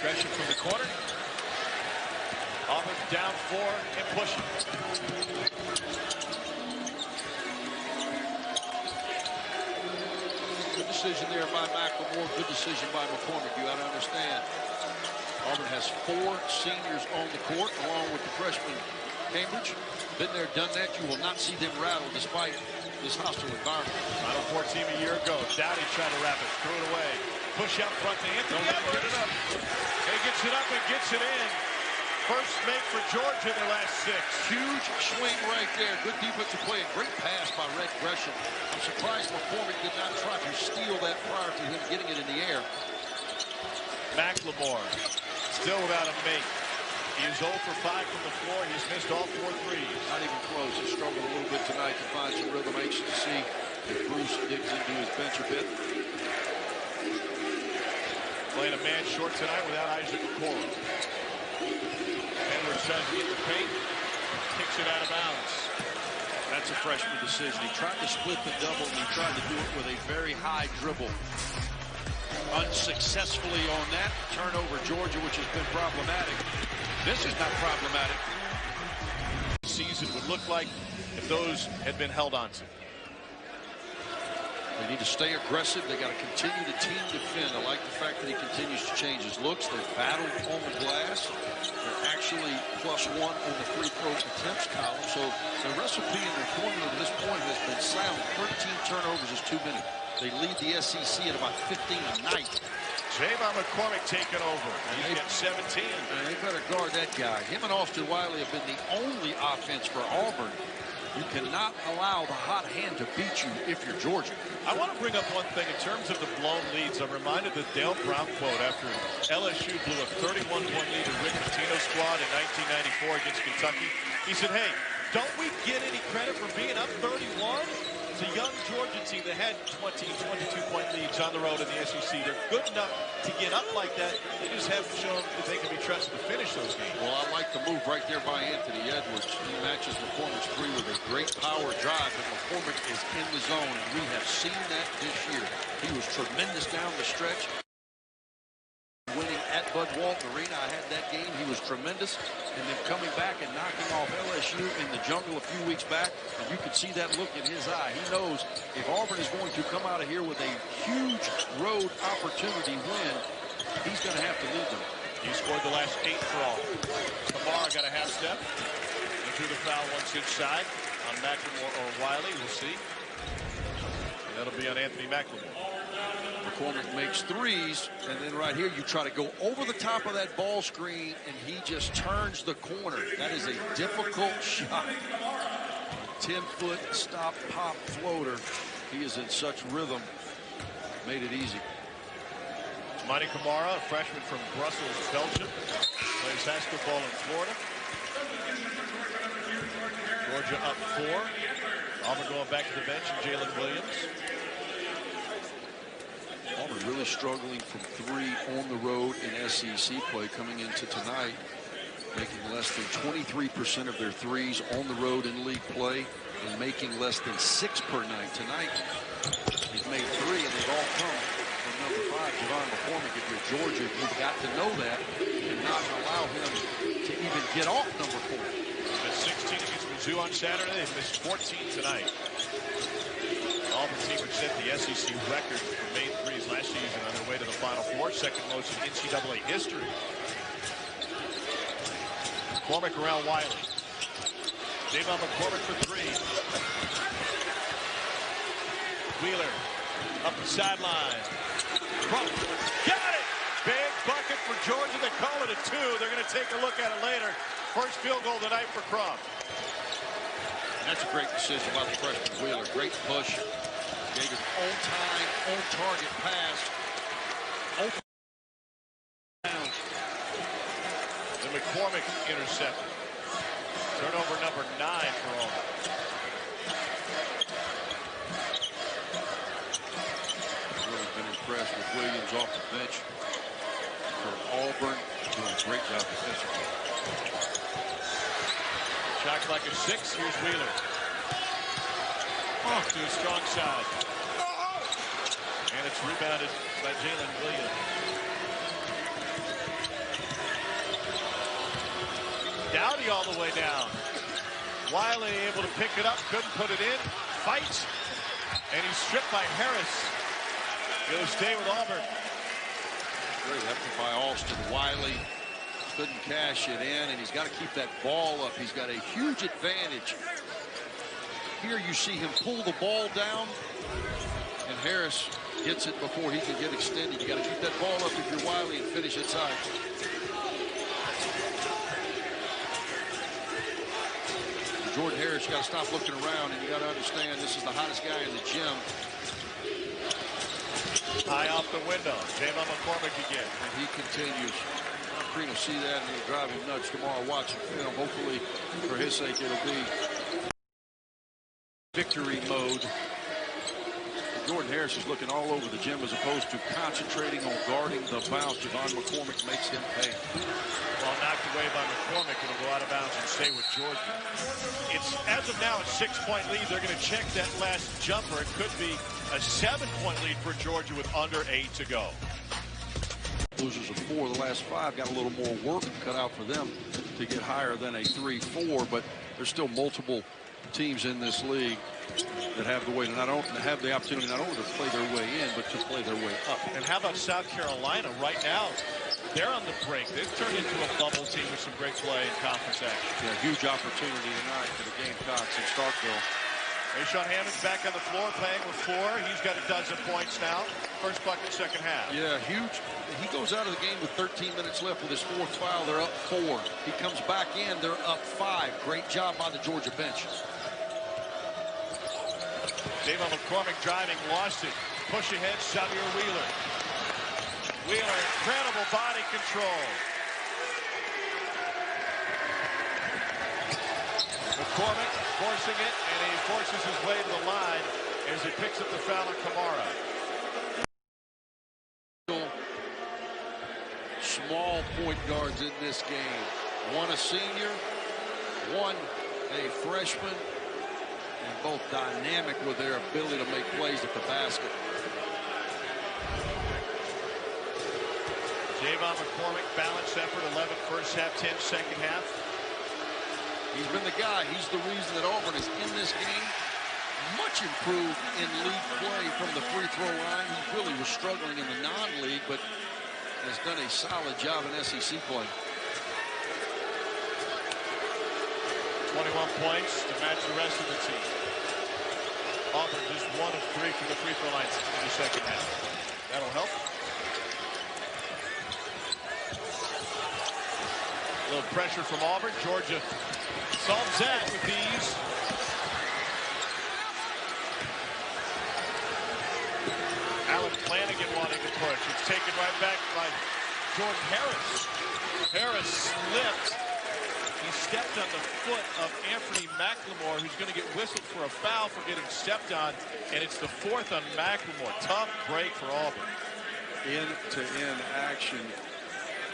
Gresham from the corner. Auburn down 4 and pushing. Good decision there by McLemore. Good decision by McCormick. You got to understand. Auburn has 4 seniors on the court along with the freshman Cambridge. Been there, done that. You will not see them rattle despite this hostile environment. Final 4 team a year ago. Dowdy tried to wrap it, threw it away. Push out front to Anthony Edwards. Get it up. And he gets it up and gets it in. First make for Georgia in their last 6. Huge swing right there. Good defensive play. Great pass by Red Gresham. I'm surprised McCormick did not try to steal that prior to him getting it in the air. McLemore still without a make. He is 0 for 5 from the floor. He's missed all 4 threes. Not even close. He struggled a little bit tonight to find some rhythm. Anxious to see if Bruce digs into his bench a bit. Playing a man short tonight without Isaac Okoro. Edwards tries to get the paint. Kicks it out of bounds. That's a freshman decision. He tried to split the double, and he tried to do it with a very high dribble. unsuccessfully on that turnover. Georgia, which has been problematic. This is not problematic. Season would look like if those had been held on to. They need to stay aggressive. They got to continue to team defend. I like the fact that he continues to change his looks. They've battled on the glass. They're actually +1 on the free throw attempts column. So the recipe and their formula to this point has been sound. 13 turnovers is too many. They lead the SEC at about 15 a night. Javon McCormick taking over. He's got 17. And they better guard that guy. Him and Austin Wiley have been the only offense for Auburn. You cannot allow the hot hand to beat you if you're Georgia. I want to bring up one thing in terms of the blown leads. I'm reminded of the Dale Brown quote after LSU blew a 31-point lead to Rick Pitino's squad in 1994 against Kentucky. He said, hey, don't we get any credit for being up 31? It's a young Georgia team that had 20, 22-point leads on the road in the SEC. They're good enough to get up like that. They just haven't shown that they can be trusted to finish those games. Well, I like the move right there by Anthony Edwards. He matches McCormick's three with a great power drive, but McCormick is in the zone, and we have seen that this year. He was tremendous down the stretch. Winning at Bud Walton Arena, I had that game. He was tremendous. And then coming back and knocking off LSU in the jungle a few weeks back, and you could see that look in his eye. He knows if Auburn is going to come out of here with a huge road opportunity win, he's going to have to lead them. He scored the last 8 for Auburn. Kamara got a half step. He drew the foul once inside on McLemore or Wiley. We'll see. And that'll be on Anthony McLemore. McCormick makes threes, and then right here you try to go over the top of that ball screen, and he just turns the corner. That is a difficult shot. 10-foot stop pop floater. He is in such rhythm. Made it easy. Monty Kamara, a freshman from Brussels, Belgium, plays high school ball in Florida. Georgia up 4. Auburn going back to the bench, and Jalen Williams. Auburn really struggling from 3 on the road in SEC play coming into tonight, making less than 23% of their threes on the road in league play and making less than 6 per night. Tonight, he's made 3, and they've all come from number 5, Javon McCormick. If you're Georgia, you've got to know that and not allow him to even get off number 4. Missed 16 against Mizzou on Saturday. They missed 14 tonight. Auburn team which set the SEC record for made threes last season on their way to the Final Four, second most in NCAA history. McCormick around Wiley. Javon McCormick for 3. Wheeler up the sideline. Crump. Got it! Big bucket for Georgia. They call it a 2. They're going to take a look at it later. First field goal tonight for Crump. That's a great decision by the freshman Wheeler. Great push. Gave an on-time, on-target pass. Open down. The McCormick intercepted. Turnover number 9 for Auburn. Really been impressed with Williams off the bench for Auburn. Doing a great job defensively. Shot clock is 6. Here's Wheeler. Off to a strong side. And it's rebounded by Jalen Williams. Dowdy all the way down. Wiley able to pick it up, couldn't put it in. Fights. And he's stripped by Harris. He'll stay with Auburn. Great effort by Austin Wiley. Couldn't cash it in, and he's got to keep that ball up. He's got a huge advantage. Here you see him pull the ball down, and Harris gets it before he can get extended. You got to keep that ball up if you're Wiley and finish inside. Jordan Harris, you got to stop looking around, and you got to understand this is the hottest guy in the gym. High off the window. Javon McCormick again. And he continues. Green will see that, and it'll drive him nuts tomorrow watching film. Hopefully, for his sake, it'll be victory mode. Jordan Harris is looking all over the gym as opposed to concentrating on guarding the bounce. Javon McCormick makes him pay. Ball knocked away by McCormick. It'll go out of bounds and stay with Georgia. It's, as of now, a 6-point lead. They're going to check that last jumper. It could be a 7-point lead for Georgia with under 8 to go. losers of 4 the last 5. Got a little more work cut out for them to get higher than a 3-4, but there's still multiple teams in this league that have the way to not only have the opportunity not only to play their way in, but to play their way up. And how about South Carolina right now? They're on the brink. They've turned into a bubble team with some great play and conference action. Yeah, huge opportunity tonight for the Gamecocks in Starkville. Rashawn Hammond's back on the floor playing with 4. He's got a dozen points now. First bucket, second half. Yeah, huge. He goes out of the game with 13 minutes left with his 4th foul. They're up 4. He comes back in. They're up 5. Great job by the Georgia bench. Javon McCormick driving, lost it. Push ahead, Xavier Wheeler. Wheeler, incredible body control. McCormick forcing it, and he forces his way to the line as he picks up the foul on Kamara. Small point guards in this game. One a senior, one a freshman, and both dynamic with their ability to make plays at the basket. Javon McCormick, balance effort, 11 first half, 10 second half. He's been the guy. He's the reason that Auburn is in this game. Much improved in league play from the free throw line. He really was struggling in the non-league, but has done a solid job in SEC play. 21 points to match the rest of the team. Auburn just 1 of 3 from the free throw line in the second half. That'll help. A little pressure from Auburn. Georgia solves that with ease. Alan Flanagan wanting to push. It's taken right back by Jordan Harris. Harris slipped. He stepped on the foot of Anthony McLemore, who's going to get whistled for a foul for getting stepped on, and it's the 4th on McLemore. Tough break for Auburn. End-to-end action.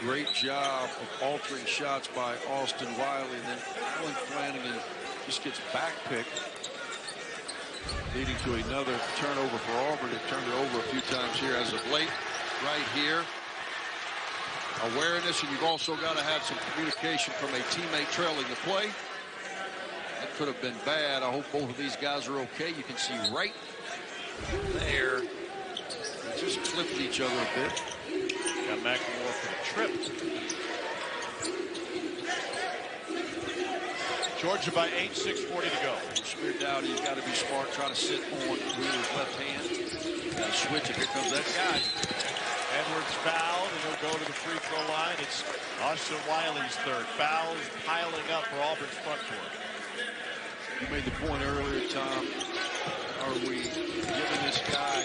Great job of altering shots by Austin Wiley, and then Alan Flanagan just gets backpicked, leading to another turnover for Auburn. They've turned it over a few times here as of late. Right here, awareness, and you've also got to have some communication from a teammate trailing the play. That could have been bad. I hope both of these guys are okay. You can see right there, they just clipped each other a bit. Got McLemore for the trip. Georgia by 8, 6:40 to go. Speared out. He's got to be smart. Try to sit on Wheeler's left hand. Got to switch it. Here comes that guy. Edwards fouled, and he'll go to the free throw line. It's Austin Wiley's 3rd. Fouls piling up for Auburn's front court. You made the point earlier, Tom. Are we giving this guy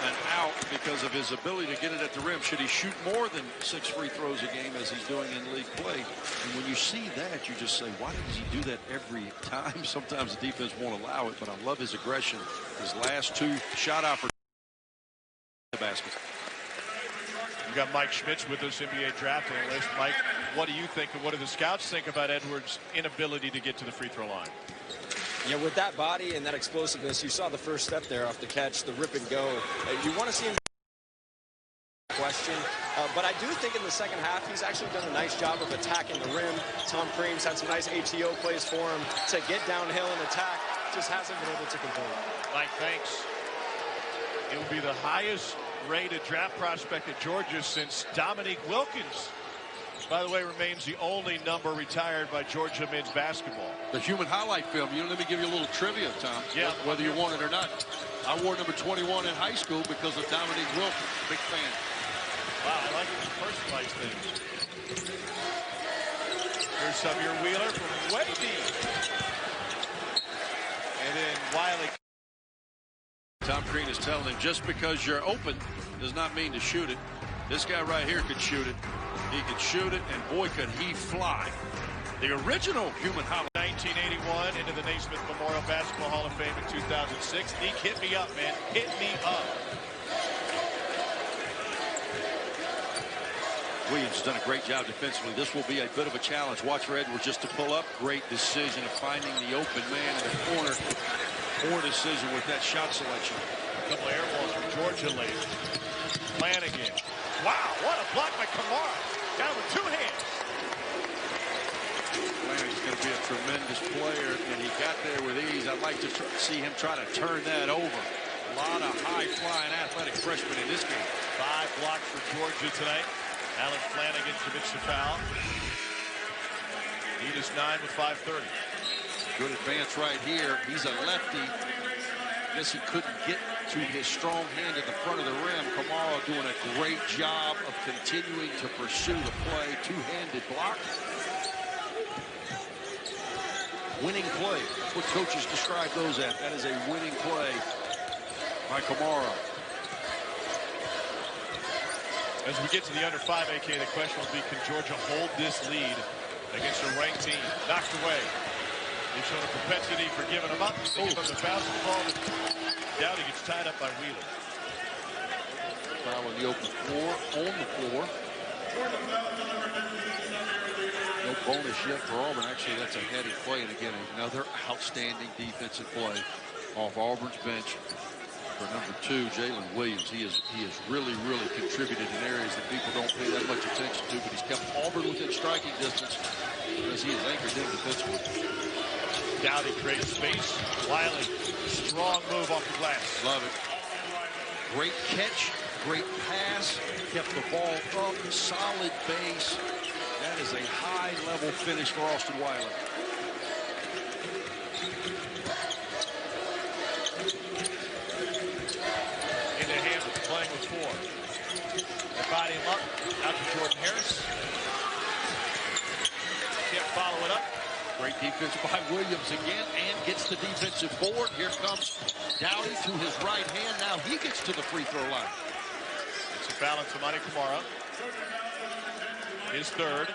an out because of his ability to get it at the rim? Should he shoot more than 6 free throws a game as he's doing in league play? And when you see that, you just say, why does he do that every time? Sometimes the defense won't allow it, but I love his aggression. His last 2 shot opportunities. The basket. We've got Mike Schmitz with us, NBA draft analyst. Mike, what do you think, and what do the scouts think about Edwards' inability to get to the free throw line? Yeah, with that body and that explosiveness, you saw the first step there off the catch, the rip and go. You want to see him question, but I do think in the second half he's actually done a nice job of attacking the rim. Tom Cream's had some nice ATO plays for him to get downhill and attack. Just hasn't been able to convert. Mike, thanks. It will be the highest rated draft prospect at Georgia since Dominique Wilkins, by the way, remains the only number retired by Georgia men's basketball. The human highlight film. Let me give you a little trivia, Tom. Yeah. Whether you want it or not. I wore number 21 in high school because of Dominique Wilkins. Big fan. Wow, I like it when you personalize things. Here's Xavier Wheeler from way deep. And then Wiley. Tom Crean is telling him, just because you're open does not mean to shoot it. This guy right here could shoot it. He could shoot it, and boy, could he fly. The original human highlight. 1981 into the Naismith Memorial Basketball Hall of Fame in 2006. Deke, hit me up, man. Hit me up. Williams has done a great job defensively. This will be a bit of a challenge. Watch for Edwards just to pull up. Great decision of finding the open man in the corner. Poor decision with that shot selection. A couple air balls from Georgia late. Flanagan. Wow, what a block by Kamara. Down with two hands. Flanagan's going to be a tremendous player, and he got there with ease. I'd like to see him try to turn that over. A lot of high-flying athletic freshmen in this game. 5 blocks for Georgia tonight. Alan Flanagan commits the foul. Lead is 9 with 5:30. Good advance right here. He's a lefty. Guess he couldn't get to his strong hand at the front of the rim. Kamara doing a great job of continuing to pursue the play. Two-handed block. Winning play. That's what coaches describe those as. That is a winning play by Kamara. As we get to the under 5, AK, the question will be, can Georgia hold this lead against a ranked team? Knocked away. They've shown a propensity for giving them up. They give them the basketball. Dowdy gets tied up by Wheeler. Foul on the open floor, on the floor. No bonus yet for Auburn. Actually, that's a headed play. And again, another outstanding defensive play off Auburn's bench for number 2, Jalen Williams. He has really contributed in areas that people don't pay that much attention to, but he's kept Auburn within striking distance because he is anchored in defensively. Dowdy creates space. Wiley, strong move off the glass. Love it. Great catch, great pass, kept the ball up, solid base. That is a high-level finish for Austin Wiley. Into Hammond, playing with 4. They body him up, out to Jordan Harris. Can't follow it up. Great defense by Williams again, and gets the defensive board. Here comes Dowdy to his right hand. Now he gets to the free throw line. It's a foul on Toumani Kamara. His 3rd.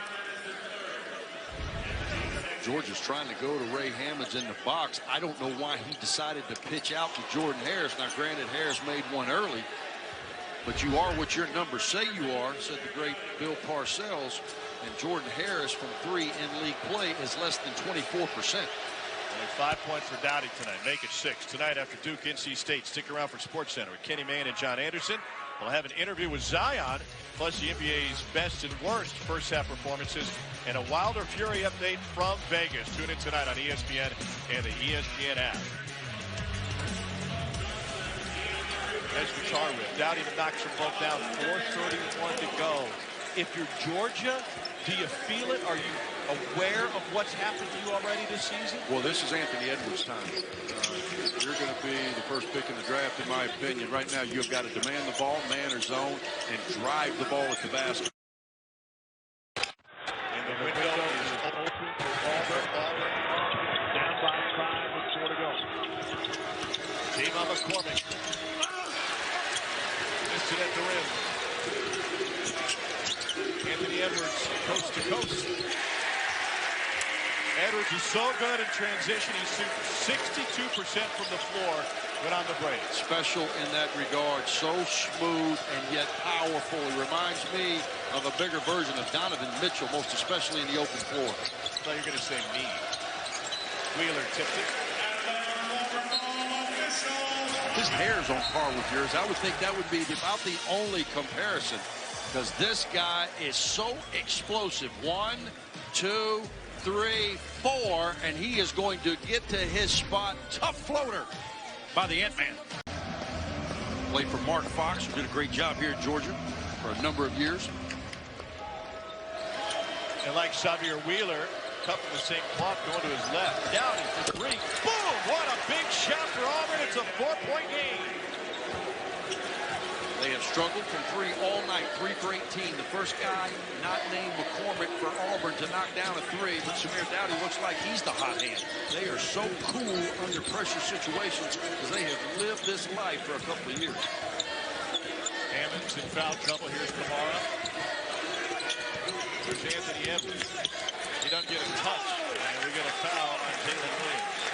Georgia's trying to go to Ray Hammonds in the box. I don't know why he decided to pitch out to Jordan Harris. Now, granted, Harris made one early, but you are what your numbers say you are, said the great Bill Parcells. And Jordan Harris from 3 in league play is less than 24%. Only 5 points for Dowdy tonight. Make it 6. Tonight after Duke, NC State. Stick around for SportsCenter with Kenny Mayne and John Anderson. We'll have an interview with Zion, plus the NBA's best and worst first-half performances, and a Wilder Fury update from Vegas. Tune in tonight on ESPN and the ESPN app. Nice guitar riff. Dowdy knocks them both down. 4:31 to go. If you're Georgia, do you feel it? Are you aware of what's happened to you already this season? Well, this is Anthony Edwards' time. You're going to be the first pick in the draft, in my opinion. Right now, you've got to demand the ball, man or zone, and drive the ball at the basket. And the window is open for Auburn. Down by 5 with 4 to go. J-Mom McCormick. Missed it at the rim. Anthony Edwards, coast to coast. Edwards is so good in transition. He shoots 62% from the floor when on the break. Special in that regard. So smooth and yet powerful. He reminds me of a bigger version of Donovan Mitchell, most especially in the open floor. I thought you were going to say me. Wheeler tipped it. His hair's on par with yours. I would think that would be about the only comparison, because this guy is so explosive. 1, 2, 3, 4, and he is going to get to his spot. Tough floater by the Ant-Man. Played for Mark Fox, who did a great job here in Georgia for a number of years. And like Xavier Wheeler, cut from the same cloth, going to his left. Dowdy for 3. Boom! What a big shot for Auburn. It's a 4-point game. They have struggled from 3 all night, 3 for 18. The first guy not named McCormick for Auburn to knock down a 3, but Samir Dowdy looks like he's the hot hand. They are so cool under pressure situations because they have lived this life for a couple of years. Hammond's in foul trouble. Here's Kamara. There's Anthony Edwards. He doesn't get a touch, and we get a foul on Jalen Williams.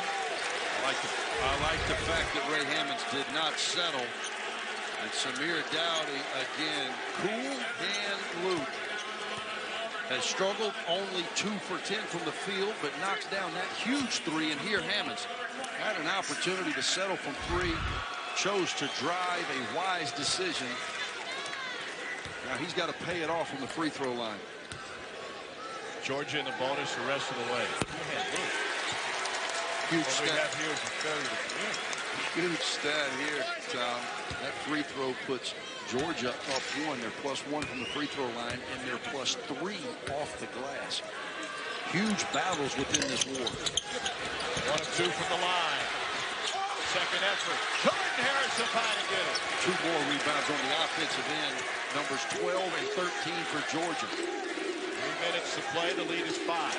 I like the fact that Ray Hammonds did not settle. And Samir Dowdy, again, cool hand Luke, has struggled, only 2 for 10 from the field, but knocks down that huge 3. And here Hammonds had an opportunity to settle from 3, chose to drive, a wise decision. Now he's got to pay it off from the free throw line. Georgia in the bonus the rest of the way. Huge what stat. we have here is a failure to communicate. Huge stat here, Tom. That free throw puts Georgia up 1. They're +1 from the free throw line, and they're +3 off the glass. Huge battles within this war. 1 of 2 from the line. Second effort. Jordan Harrison trying to get it. 2 more rebounds on the offensive end. Numbers 12 and 13 for Georgia. 3 minutes to play. The lead is 5.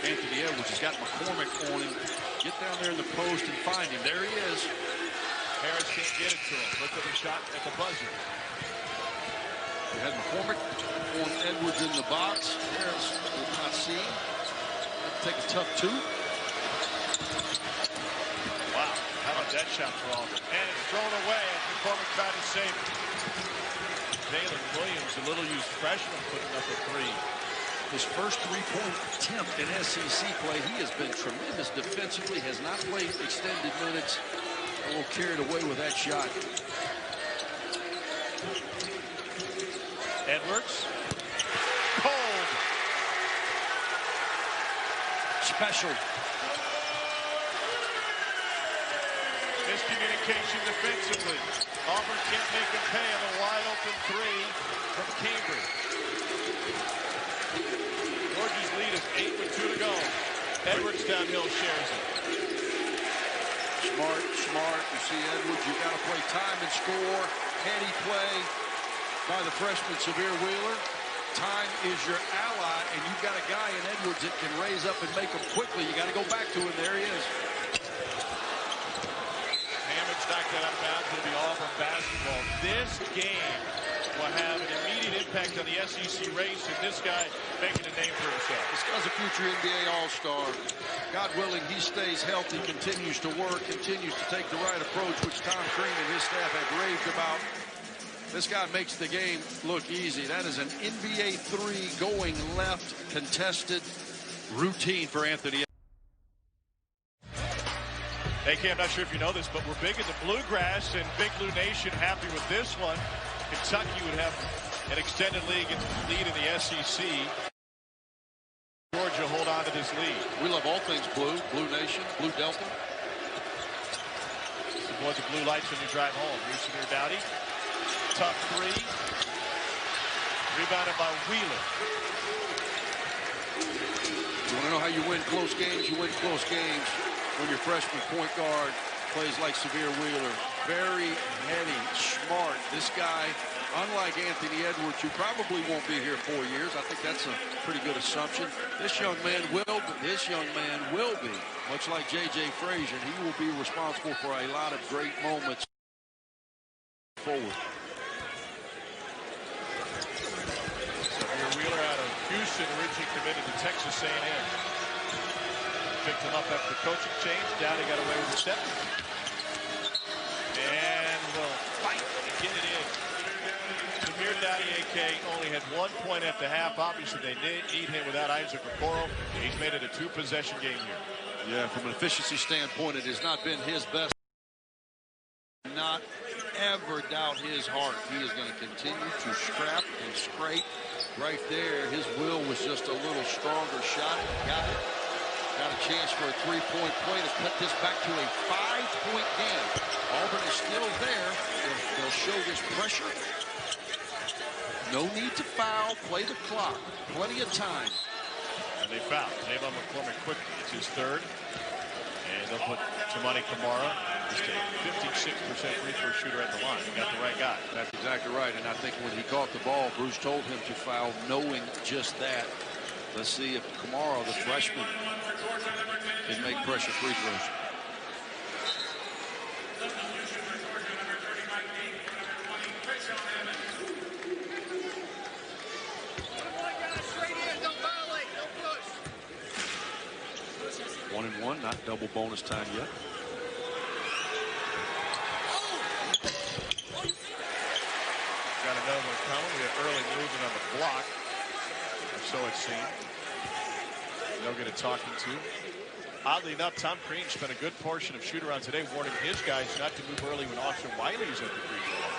Anthony Edwards has got McCormick on him. Get down there in the post and find him. There he is. Harris can't get it to him. Look at the shot at the buzzer. We had McCormick on Edwards in the box. Harris did not see him. Take a tough 2. Wow. How about that shot for Auburn? And it's thrown away as McCormick tried to save it. Jalen Williams, a little used freshman, putting up a 3. His first 3-point attempt in SEC play. He has been tremendous defensively, has not played extended minutes. A little carried away with that shot. Edwards. Cold. Special. Miscommunication defensively. Auburn can't make him pay on a wide open 3 from Cambridge. Georgia's lead is 8 with 2 to go. Edwards downhill shares it. Smart. You see Edwards, you got to play time and score. Heady play by the freshman Severe Wheeler. Time is your ally, and you've got a guy in Edwards that can raise up and make them quickly. You got to go back to him. There he is. Hammond's knocked that out of bounds. It'll be Auburn basketball. This game will have an immediate impact on the SEC race, and this guy making a name for himself. This guy's a future NBA All-Star. God willing, he stays healthy, continues to work, continues to take the right approach, which Tom Crean and his staff have raved about. This guy makes the game look easy. That is an NBA 3 going left, contested routine for Anthony. AK, I'm not sure if you know this, but we're big in the bluegrass, and Big Blue Nation happy with this one. Kentucky would have an extended lead in the SEC. Georgia hold on to this lead. We love all things blue, Blue Nation, Blue Delta. Avoid the blue lights when you drive home. Here's Samir Dowdy. Tough 3. Rebounded by Wheeler. You want to know how you win close games? You win close games when your freshman point guard plays like Severe Wheeler. Very heady, smart. This guy, unlike Anthony Edwards, who probably won't be here 4 years. I think that's a pretty good assumption. This young man will be, much like J.J. Frazier. He will be responsible for a lot of great moments forward. Severe Wheeler out of Houston, originally committed to Texas A&M. Picked him up after the coaching change. Dowdy got away with the step. And will fight and get it in. Samir Dowdy, AK, only had 1 point at the half. Obviously, they need him without Isaac Okoro. He's made it a 2-possession game here. Yeah, from an efficiency standpoint, it has not been his best. Not ever doubt his heart. He is going to continue to scrap and scrape. Right there, his will was just a little stronger shot. Got it. Got a chance for a 3-point play to cut this back to a 5-point game. Auburn is still there. They'll show this pressure. No need to foul. Play the clock. Plenty of time. And they foul. Javon McCormick quickly. It's his 3rd. And they'll put Tamani Kamara, just a 56% free throw shooter at the line. He got the right guy. That's exactly right. And I think when he caught the ball, Bruce told him to foul, knowing just that. Let's see if Kamara, the freshman, can make pressure free throws. One and one, not double bonus time yet. Got another one coming. We have early movement on the block. Or so it seemed. They'll get a talking to. Oddly enough, Tom Crean spent a good portion of shoot-around today warning his guys not to move early when Austin Wiley is at the free throw line.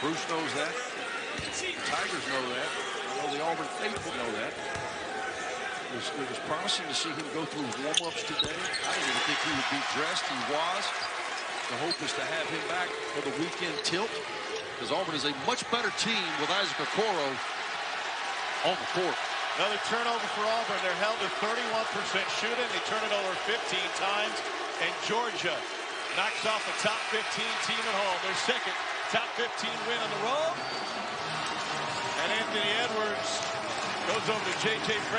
Bruce knows that. The Tigers know that. I know the Auburn faithful know that. It was promising to see him go through warm-ups today. I didn't even think he would be dressed. He was. The hope is to have him back for the weekend tilt, because Auburn is a much better team with Isaac Okoro on the court. Another turnover for Auburn. They're held to 31% shooting. They turn it over 15 times. And Georgia knocks off a top 15 team at home. Their second top 15 win on the road. And Anthony Edwards goes over to J.J. Frazier.